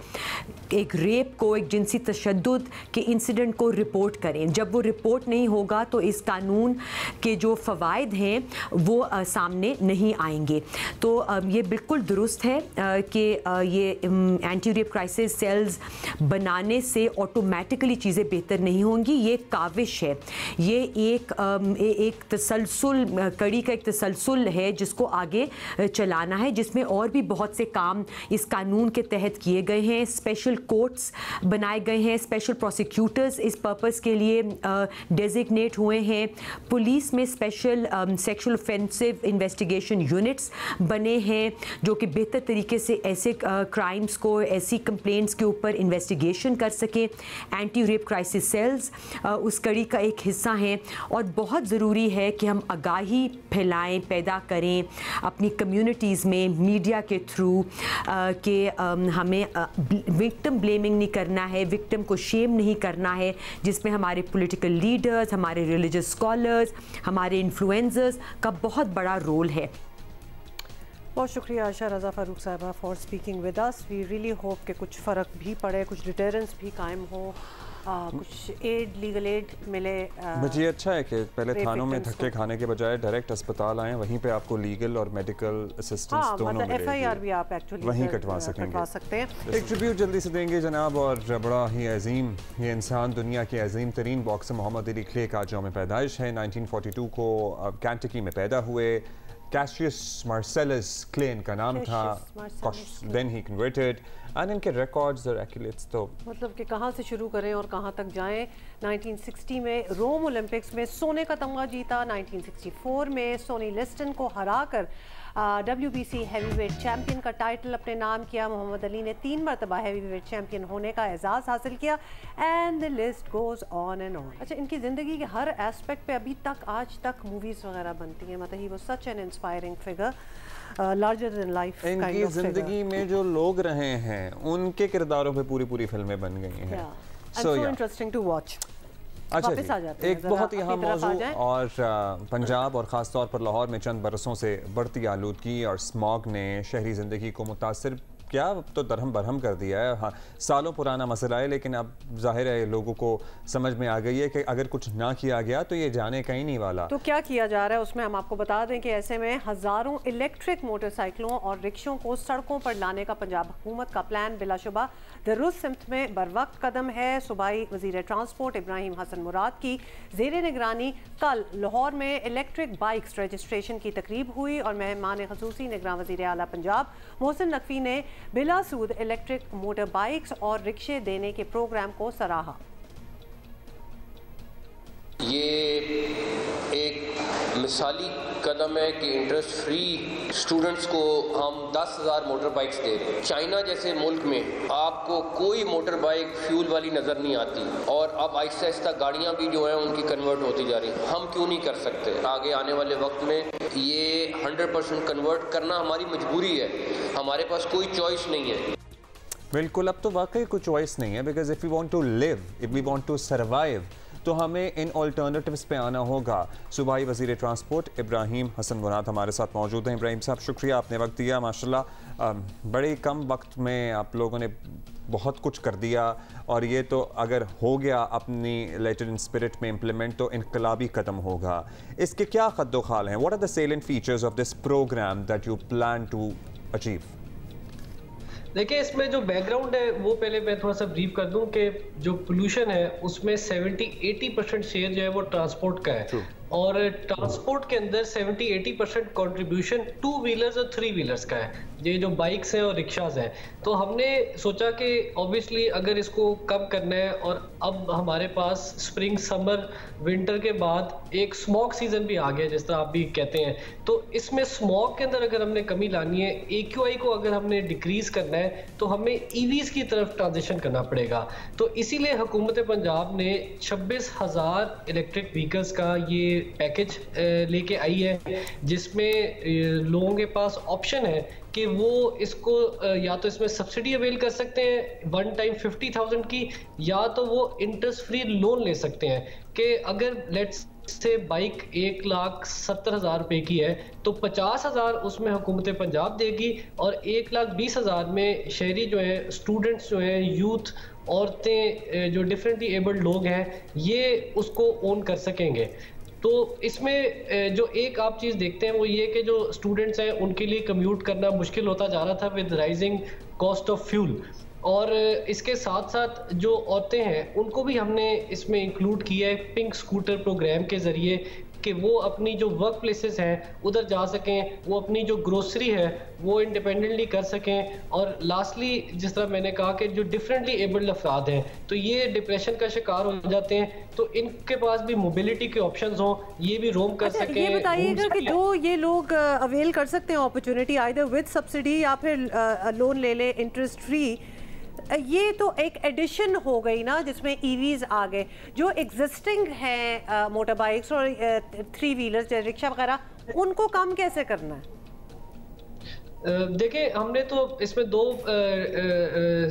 एक रेप को, एक जिनसी तशद्दुद के इंसिडेंट को रिपोर्ट करें। जब वो रिपोर्ट नहीं होगा तो इस कानून के जो फ़वाइद हैं वो सामने नहीं आएंगे। तो ये बिल्कुल दुरुस्त है कि ये एंटी रेप क्राइसिस सेल्स बनाने से ऑटोमेटिकली चीज़ें बेहतर नहीं होंगी। ये काविश है, ये एक तसलसल, कड़ी का एक तसलसल है जिसको आगे चलाना है, जिसमें और भी बहुत से काम इस कानून के तहत किए गए हैं। स्पेशल कोर्ट्स बनाए गए हैं, स्पेशल प्रोसिक्यूटर्स इस पर्पस के लिए डेजिग्नेट हुए हैं, पुलिस में special sexual offensive investigation units बने हैं जो कि बेहतर तरीके से ऐसे क्राइम्स को, ऐसी कंप्लेंट्स के ऊपर इन्वेस्टिगेशन कर सकें। एंटी रेप क्राइसिस सेल्स उस कड़ी का एक हिस्सा हैं और बहुत ज़रूरी है कि हम आगाही फैलाएं, पैदा करें अपनी कम्युनिटीज़ में, मीडिया के थ्रू कि हमें विक्टिम ब्लेमिंग नहीं करना है, विक्टिम को शेम नहीं करना है, जिसमें हमारे पॉलिटिकल लीडर्स, हमारे रिलीजियस स्कॉलर्स, हमारे इन्फ्लुएंसर्स का बहुत बड़ा रोल है। बहुत शुक्रिया आयशा रज़ा फ़ारूक साहिबा for speaking with us. We really hope कि कुछ फ़र्क भी पड़े, कुछ डिटेरेंस भी कायम हो, कुछ एड, लीगल एड मिले। मुझे अच्छा है कि पहले थानों में धक्के खाने के बजाय डायरेक्ट अस्पताल आएँ, वहीं पे आपको लीगल और मेडिकल असिस्टेंस दोनों मिलेगी। FIR भी आप एक्चुअली वहीं कटवा सकते हैं। एक ट्रिब्यूट जल्दी से देंगे जनाब, और बड़ा ही अजीम ये इंसान, दुनिया के अजीम तरीन बॉक्सर मोहम्मद अली क्ले का यौम पैदाइश है। 1942 को कैंटकी में पैदा हुए। कैशियस मार्सेलस क्ले इनका नाम था, देन ही कन्वर्टेड, एंड इनके रिकॉर्ड्स और एक्युलेट्स तो मतलब कि कहाँ से शुरू करें और कहाँ तक जाएं। 1960 में रोम ओलंपिक्स में सोने का तमगा जीता, 1964 में सोनी लिस्टन को हराकर WBC हैवीवेट चैंपियन का टाइटल अपने नाम किया। मोहम्मद अली ने 3 मरतबा हैवीवेट चैंपियन होने का एजाज़ हासिल किया, and the list goes on and on. अच्छा, इनकी ज़िंदगी के हर एस्पेक्ट पे अभी तक, आज तक मूवीज़ वगैरह बनती हैं, मतलब ही वो such an inspiring figure, larger than life. इनकी ज़िंदगी में जो लोग रहे हैं उनके किरदारों पे पूरी फिल्में बन गई हैं। So interesting to watch. अच्छा जी, एक बहुत यहाँ मौजू और पंजाब और ख़ास तौर पर लाहौर में चंद बरसों से बढ़ती आलूदगी और स्मॉग ने शहरी ज़िंदगी को मुतासिर क्या तो दरहम बरहम कर दिया है। हाँ, सालों पुराना मसला है, लेकिन अब जाहिर है लोगों को समझ में आ गई है कि अगर कुछ ना किया गया तो ये जाने कहीं नहीं वाला। तो क्या किया जा रहा है उसमें हम आपको बता दें कि ऐसे में हज़ारों इलेक्ट्रिक मोटरसाइकिलों और रिक्शों को सड़कों पर लाने का पंजाब हुकूमत का प्लान बिलाशुबा दुरुस्त सिमत में बरवक्त कदम है। सूबाई वज़ीर ट्रांसपोर्ट इब्राहिम हसन मुराद की ज़ेर निगरानी कल लाहौर में इलेक्ट्रिक बाइक्स रजिस्ट्रेशन की तकरीब हुई और मेहमान ख़ुसूसी निगरान वज़ीर आला पंजाब मोहसिन नकवी ने बिला सूद इलेक्ट्रिक मोटर बाइक्स और रिक्शे देने के प्रोग्राम को सराहा। ये एक मिसाली कदम है कि इंटरेस्ट फ्री स्टूडेंट्स को हम 10,000 मोटर बाइक्स दे रहे हैं। चाइना जैसे मुल्क में आपको कोई मोटर बाइक फ्यूल वाली नज़र नहीं आती, और अब आहिस्ता आहिस्ता गाड़ियाँ भी जो हैं उनकी कन्वर्ट होती जा रही। हम क्यों नहीं कर सकते? आगे आने वाले वक्त में ये 100% कन्वर्ट करना हमारी मजबूरी है, हमारे पास कोई चॉइस नहीं है। बिल्कुल, अब तो वाकई कोई चॉइस नहीं है, because if we want to live, if we want to survive, तो हमें इन ऑल्टरनेटिव्स पे आना होगा। सूबाई वज़ीर ट्रांसपोर्ट इब्राहिम हसन मुराद हमारे साथ मौजूद हैं। इब्राहिम साहब, शुक्रिया, आपने वक्त दिया। माशाल्लाह बड़े कम वक्त में आप लोगों ने बहुत कुछ कर दिया, और ये तो अगर हो गया अपनी लेटर इन स्पिरिट में इम्प्लीमेंट तो इनकलाबी कदम होगा। इसके क्या खद्दो खाल हैं? What are the salient features of this programme that you plan to achieve? देखिए इसमें जो बैकग्राउंड है वो पहले मैं थोड़ा सा ब्रीफ कर दूं कि जो पोल्यूशन है उसमें 70-80% शेयर जो है वो ट्रांसपोर्ट का है और ट्रांसपोर्ट के अंदर 70-80% कंट्रीब्यूशन 2 व्हीलर्स और 3 व्हीलर्स का है, ये जो बाइक्स हैं और रिक्शाज हैं। तो हमने सोचा कि ऑब्वियसली अगर इसको कम करना है और अब हमारे पास स्प्रिंग समर विंटर के बाद एक स्मॉग सीजन भी आ गया जिस तरह आप भी कहते हैं, तो इसमें स्मॉग के अंदर अगर हमने कमी लानी है, AQI को अगर हमने डिक्रीज करना है तो हमें EVs की तरफ ट्रांजिशन करना पड़ेगा। तो इसीलिए हुकूमत पंजाब ने 26,000 इलेक्ट्रिक व्हीकल्स का ये पैकेज लेके आई है जिसमें लोगों के पास ऑप्शन है कि वो इसको या तो इसमें सब्सिडी अवेल कर सकते हैं 1 टाइम 50,000 की, या तो वो इंटरेस्ट फ्री लोन ले सकते हैं कि अगर लेट्स से बाइक 1,70,000 रुपए की है तो 50,000 उसमें हुकूमत पंजाब देगी और 1,20,000 में शहरी जो है, स्टूडेंट्स जो है, यूथ, औरतें, जो डिफरेंटली एबल्ड लोग हैं, ये उसको ओन कर सकेंगे। तो इसमें जो एक आप चीज़ देखते हैं वो ये कि जो स्टूडेंट्स हैं उनके लिए कम्यूट करना मुश्किल होता जा रहा था with rising cost of fuel, और इसके साथ साथ जो औरतें हैं उनको भी हमने इसमें इंक्लूड किया है पिंक स्कूटर प्रोग्राम के ज़रिए कि वो अपनी जो वर्क प्लेसेस हैं उधर जा सकें, वो अपनी जो ग्रोसरी है वो इंडिपेंडेंटली कर सकें। और लास्टली जिस तरह मैंने कहा कि जो डिफरेंटली एबल्ड अफराद हैं तो ये डिप्रेशन का शिकार हो जाते हैं, तो इनके पास भी मोबिलिटी के ऑप्शंस हों, ये भी रोम कर सकें। ये बताइएगा कि जो ये लोग अवेल कर सकते हैं अपॉर्चुनिटी आइदर विद सब्सिडी या फिर लोन ले ले इंटरेस्ट फ्री, ये तो एक एडिशन हो गई ना जिसमें EVs आ गए। जो एग्जिस्टिंग है मोटर बाइक्स और 3 व्हीलर्स जैसे रिक्शा वगैरह, उनको कम कैसे करना है? देखिए हमने तो इसमें 2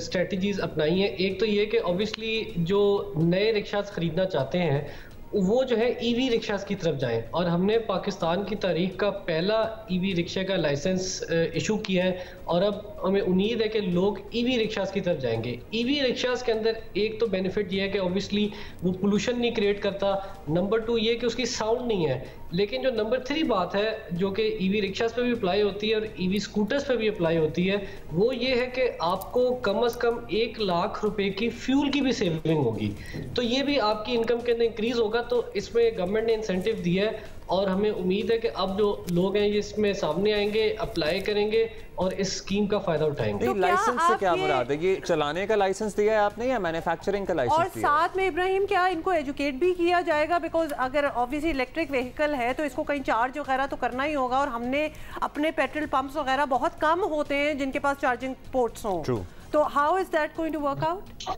स्ट्रेटजीज अपनाई हैं। एक तो ये कि ऑब्वियसली जो नए रिक्शास खरीदना चाहते हैं वो जो है EV रिक्शास की तरफ जाएं, और हमने पाकिस्तान की तारीख का पहला EV रिक्शा का लाइसेंस इशू किया है और अब हमें उम्मीद है कि लोग EV रिक्शास की तरफ जाएंगे। EV रिक्शास के अंदर एक तो बेनिफिट ये है कि ऑब्वियसली वो पोल्यूशन नहीं क्रिएट करता, नंबर 2 ये कि उसकी साउंड नहीं है, लेकिन जो नंबर 3 बात है जो कि EV रिक्शास पे भी अप्लाई होती है और EV स्कूटर्स पे भी अप्लाई होती है, वो ये है कि आपको कम से कम 1 लाख रुपए की फ्यूल की भी सेविंग होगी। तो ये भी आपकी इनकम के अंदर इंक्रीज होगा। तो इसमें गवर्नमेंट ने इंसेंटिव दिया है और हमें उम्मीद है कि अब जो लोग हैं ये इसमें सामने आएंगे, अप्लाई करेंगे और इस स्कीम का फायदा उठाएंगे। तो लाइसेंस से क्या मुराद है? ये चलाने का लाइसेंस दिया है आपने या मैन्युफैक्चरिंग का लाइसेंस और दिया? साथ में इब्राहिम क्या इनको एजुकेट भी किया जाएगा? बिकॉज अगर ऑब्वियसली इलेक्ट्रिक व्हीकल है तो इसको कहीं चार्ज वगैरह तो करना ही होगा, और हमने अपने पेट्रोल पंप्स वगैरह बहुत कम होते हैं जिनके पास चार्जिंग पोर्ट्स हों, तो how is that going to work out?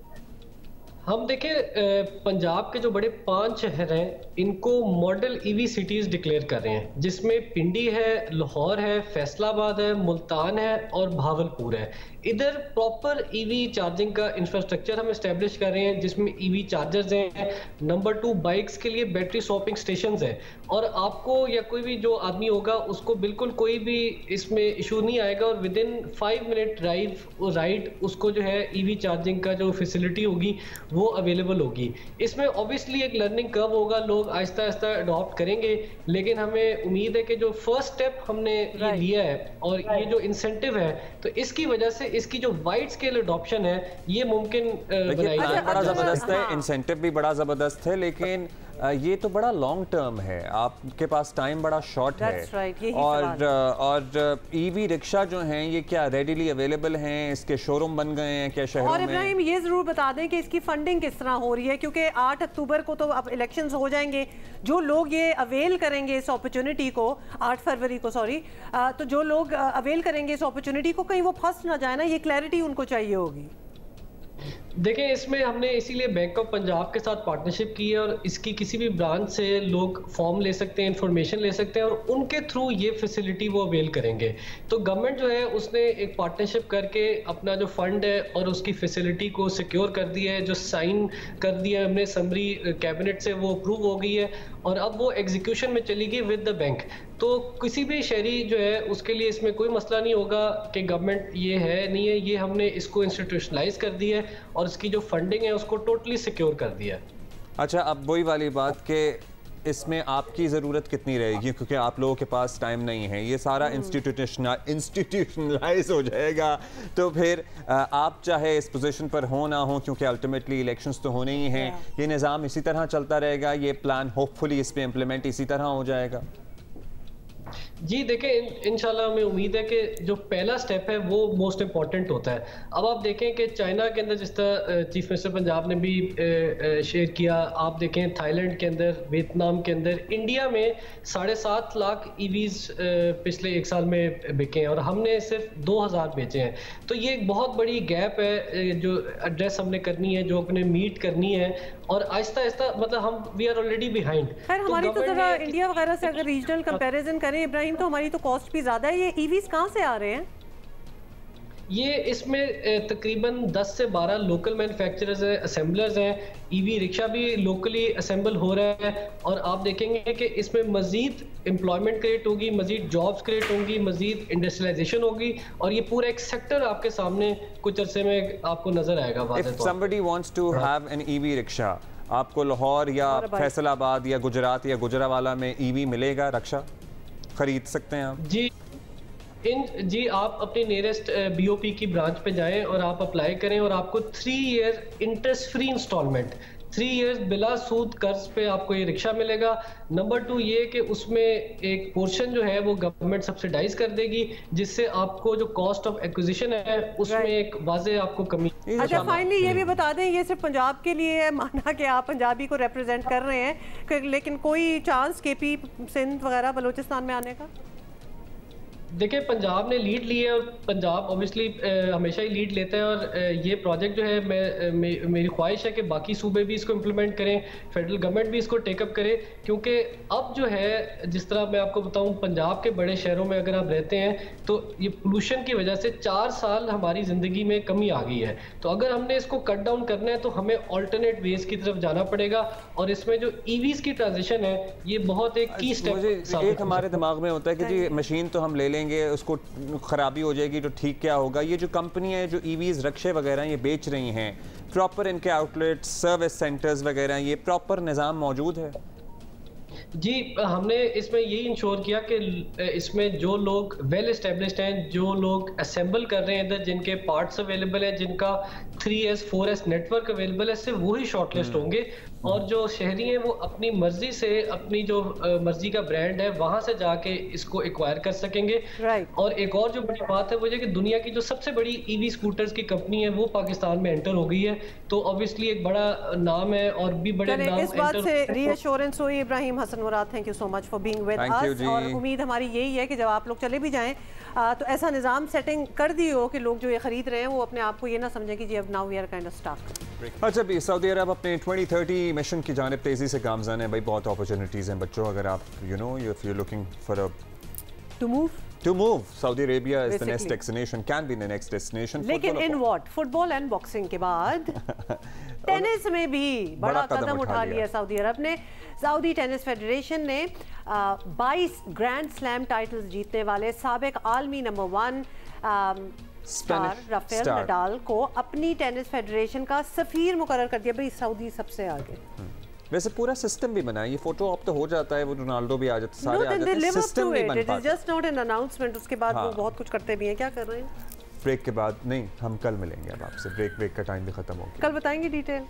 हम देखें पंजाब के जो बड़े 5 शहर हैं इनको मॉडल EV सिटीज डिक्लेयर कर रहे हैं, जिसमें पिंडी है, लाहौर है, फैसलाबाद है, मुल्तान है और भावलपुर है। इधर प्रॉपर EV चार्जिंग का इंफ्रास्ट्रक्चर हम इस्टेब्लिश कर रहे हैं जिसमें EV चार्जर्स हैं। नंबर 2 बाइक्स के लिए बैटरी स्वैपिंग स्टेशंस हैं, और आपको या कोई भी जो आदमी होगा उसको बिल्कुल कोई भी इसमें इशू नहीं आएगा और with in 5 minute drive ride उसको जो है EV चार्जिंग का जो फैसिलिटी होगी वो अवेलेबल होगी। इसमें ऑब्वियसली एक लर्निंग कर्व होगा, लोग आहिस्ता आहिस्ता अडॉप्ट करेंगे, लेकिन हमें उम्मीद है कि जो फर्स्ट स्टेप हमने ये लिया है और ये जो इंसेंटिव है तो इसकी वजह से इसकी जो वाइड स्केल अडॉप्शन है ये मुमकिन बनाई। बड़ा जबरदस्त है, इंसेंटिव भी बड़ा जबरदस्त है, लेकिन ये तो बड़ा लॉन्ग टर्म है, आपके पास टाइम बड़ा शॉर्ट है। और EV रिक्शा जो हैं ये क्या रेडीली अवेलेबल हैं? इसके शोरूम बन गए हैं क्या शहरों में? और इब्राहिम ये जरूर बता दें कि इसकी फंडिंग किस तरह हो रही है, क्योंकि 8 अक्टूबर को तो अब इलेक्शंस हो जाएंगे। जो लोग ये अवेल करेंगे इस अपॉर्चुनिटी को, 8 फरवरी को सॉरी, तो जो लोग अवेल करेंगे इस अपॉर्चुनिटी को कहीं वो फंस ना जाए ना, ये क्लैरिटी उनको चाहिए होगी। देखें इसमें हमने इसीलिए बैंक ऑफ पंजाब के साथ पार्टनरशिप की है और इसकी किसी भी ब्रांच से लोग फॉर्म ले सकते हैं, इंफॉर्मेशन ले सकते हैं और उनके थ्रू ये फैसिलिटी वो अवेल करेंगे। तो गवर्नमेंट जो है उसने एक पार्टनरशिप करके अपना जो फंड है और उसकी फैसिलिटी को सिक्योर कर दिया है, जो साइन कर दिया हमने समरी कैबिनेट से, वो अप्रूव हो गई है और अब वो एग्जीक्यूशन में चली गई विद द बैंक। तो किसी भी शहरी जो है उसके लिए इसमें कोई मसला नहीं होगा कि गवर्नमेंट ये है नहीं है, ये हमने इसको इंस्टीट्यूशनलाइज कर दिया है और इसकी जो फंडिंग है उसको टोटली सिक्योर कर दिया है। अच्छा, अब वही वाली बात कि इसमें आपकी ज़रूरत कितनी रहेगी, क्योंकि आप लोगों के पास टाइम नहीं है, ये सारा इंस्टीट्यूशनलाइज हो जाएगा, तो फिर आप चाहे इस पोजीशन पर हो ना हो, क्योंकि अल्टीमेटली इलेक्शंस तो होने ही हैं, ये निज़ाम इसी तरह चलता रहेगा, ये प्लान होपफुली इस पे इम्प्लीमेंट इसी तरह हो जाएगा? जी देखिए, इंशाल्लाह हमें उम्मीद है कि जो पहला स्टेप है वो मोस्ट इम्पॉर्टेंट होता है। अब आप देखें कि चाइना के अंदर जिस तरह चीफ मिनिस्टर पंजाब ने भी शेयर किया, आप देखें थाईलैंड के अंदर, वियतनाम के अंदर, इंडिया में 7.5 लाख ईवीज पिछले 1 साल में बिके हैं और हमने सिर्फ 2000 बेचे हैं। तो ये एक बहुत बड़ी गैप है जो एड्रेस हमने करनी है, जो अपने मीट करनी है, और आहिस्ता आहिस्ता मतलब हम वी आर ऑलरेडी बिहाइंड। खैर हमारी तो जरा इंडिया वगैरह से अगर रीजनल कंपैरिजन करें इब्राहिम, तो हमारी तो कॉस्ट भी ज़्यादा है। ये ईवीज कहाँ से आ रहे हैं? ये इसमें तकरीबन 10 से 12 लोकल मैन्युफैक्चरर्स हैं, असेंबलर्स हैं। ईवी रिक्शा भी लोकली असेंबल हो रहा है, और आप देखेंगे कि इसमें मजीद एम्प्लॉयमेंट क्रिएट होगी, मजीद जॉब्स क्रिएट होंगी, मजीद इंडस्ट्रियलाइजेशन होगी, और ये पूरा एक सेक्टर आपके सामने कुछ अरसे में आपको नजर आएगा। If somebody wants to have an EV rickshaw, आपको लाहौर या फैसलाबाद या गुजरात या गुजरावाला में ईवी मिलेगा, रक्षा खरीद सकते हैं आप? जी आप अपनी नियरेस्ट BOP की ब्रांच पे जाएं और आप अप्लाई करें, और आपको 3 year interest free instalment, 3 years बिला सूद कर्ज पे आपको ये रिक्शा मिलेगा। नंबर 2 ये कि उसमें एक पोर्शन जो है वो गवर्नमेंट सब्सिडाइज कर देगी, जिससे आपको जो कॉस्ट ऑफ एक्विजिशन है उसमें एक वाजे आपको कमी। अच्छा, फाइनली ये भी बता दें, ये सिर्फ पंजाब के लिए है, माना कि आप पंजाबी को रिप्रेजेंट कर रहे हैं, लेकिन कोई चांस KP, सिंध वगैरह बलूचिस्तान में आने का? देखिए, पंजाब ने लीड ली है, और पंजाब ऑब्वियसली हमेशा ही लीड लेता है, और ये प्रोजेक्ट जो है मेरी ख्वाहिश है कि बाकी सूबे भी इसको इम्प्लीमेंट करें, फेडरल गवर्नमेंट भी इसको टेकअप करे, क्योंकि अब जो है जिस तरह मैं आपको बताऊं, पंजाब के बड़े शहरों में अगर आप रहते हैं तो ये पोल्यूशन की वजह से 4 साल हमारी ज़िंदगी में कमी आ गई है। तो अगर हमने इसको कट डाउन करना है तो हमें ऑल्टरनेट वेज की तरफ जाना पड़ेगा, और इसमें जो EVs की ट्रांजिशन है ये बहुत एक की स्टेप। एक हमारे दिमाग में होता है कि जी मशीन तो हम ले लेंगे, उसको खराबी हो जाएगी तो ठीक क्या होगा। ये जो कंपनी है जो EVs रिक्शे वगैरह ये बेच रही हैं, प्रॉपर इनके आउटलेट, सर्विस सेंटर्स वगैरह, ये प्रॉपर निज़ाम मौजूद है? जी, हमने इसमें यही इंश्योर किया कि इसमें जो लोग वेल एस्टेब्लिश्ड हैं, जो लोग असेंबल कर रहे हैं इधर, जिनके पार्ट्स अवेलेबल हैं, जिनका 3S 4S नेटवर्क अवेलेबल है, सिर्फ वही शॉर्टलिस्ट होंगे, और जो शहरी हैं वो अपनी मर्जी से, अपनी जो मर्जी का ब्रांड है वहां से जाके इसको एक्वायर कर सकेंगे। और एक और जो बड़ी बात है वो ये कि दुनिया की जो सबसे बड़ी EV स्कूटर्स की कंपनी है वो पाकिस्तान में एंटर हो गई है, तो ऑब्वियसली एक बड़ा नाम है, और भी बड़े नाम इस बात से रीअश्योरेंस हुई। Ibrahim Hasan Murad, thank you so much for being with us, और उम्मीद हमारी यही है कि जब आप लोग चले भी जाएं तो ऐसा निज़ाम सेटिंग कर दी हो कि लोग जो ये खरीद रहे हैं वो अपने आप को ये ना समझें कि जी अब now we are kind of stuck. अच्छा भी, सऊदी अरब अपने 2030 मिशन की जानिब तेज़ी से गामज़न है भाई, बहुत अपॉर्चुनिटीज़ हैं बच्चों, अगर आप if you looking for to move, Saudi Arabia is the next destination, can be the next destination. लेकिन in what? Football and boxing के बाद टेनिस में भी बड़ा कदम उठा लिया सऊदी अरब ने। सऊदी टेनिस फेडरेशन ने 22 ग्रैंड स्लैम टाइटल्स जीतने वाले साबिक आलमी नंबर 1 स्टार राफेल नडाल को अपनी टेनिस फेडरेशन का सफीर मुकर्रर कर दिया। भाई सऊदी सबसे आगे। वैसे पूरा सिस्टम भी बना है, ये फोटो ऑप तो हो जाता है, वो रोनाल्डो भी आ जाते, सारे आ जाते हैं, सिस्टम नहीं बन पाता। It is just not an announcement, उसके बाद वो बहुत कुछ करते भी हैं। क्या कर रहे हैं? ब्रेक के बाद नहीं, हम कल मिलेंगे अब आपसे, ब्रेक का टाइम भी खत्म हो गया, कल बताएंगे डिटेल।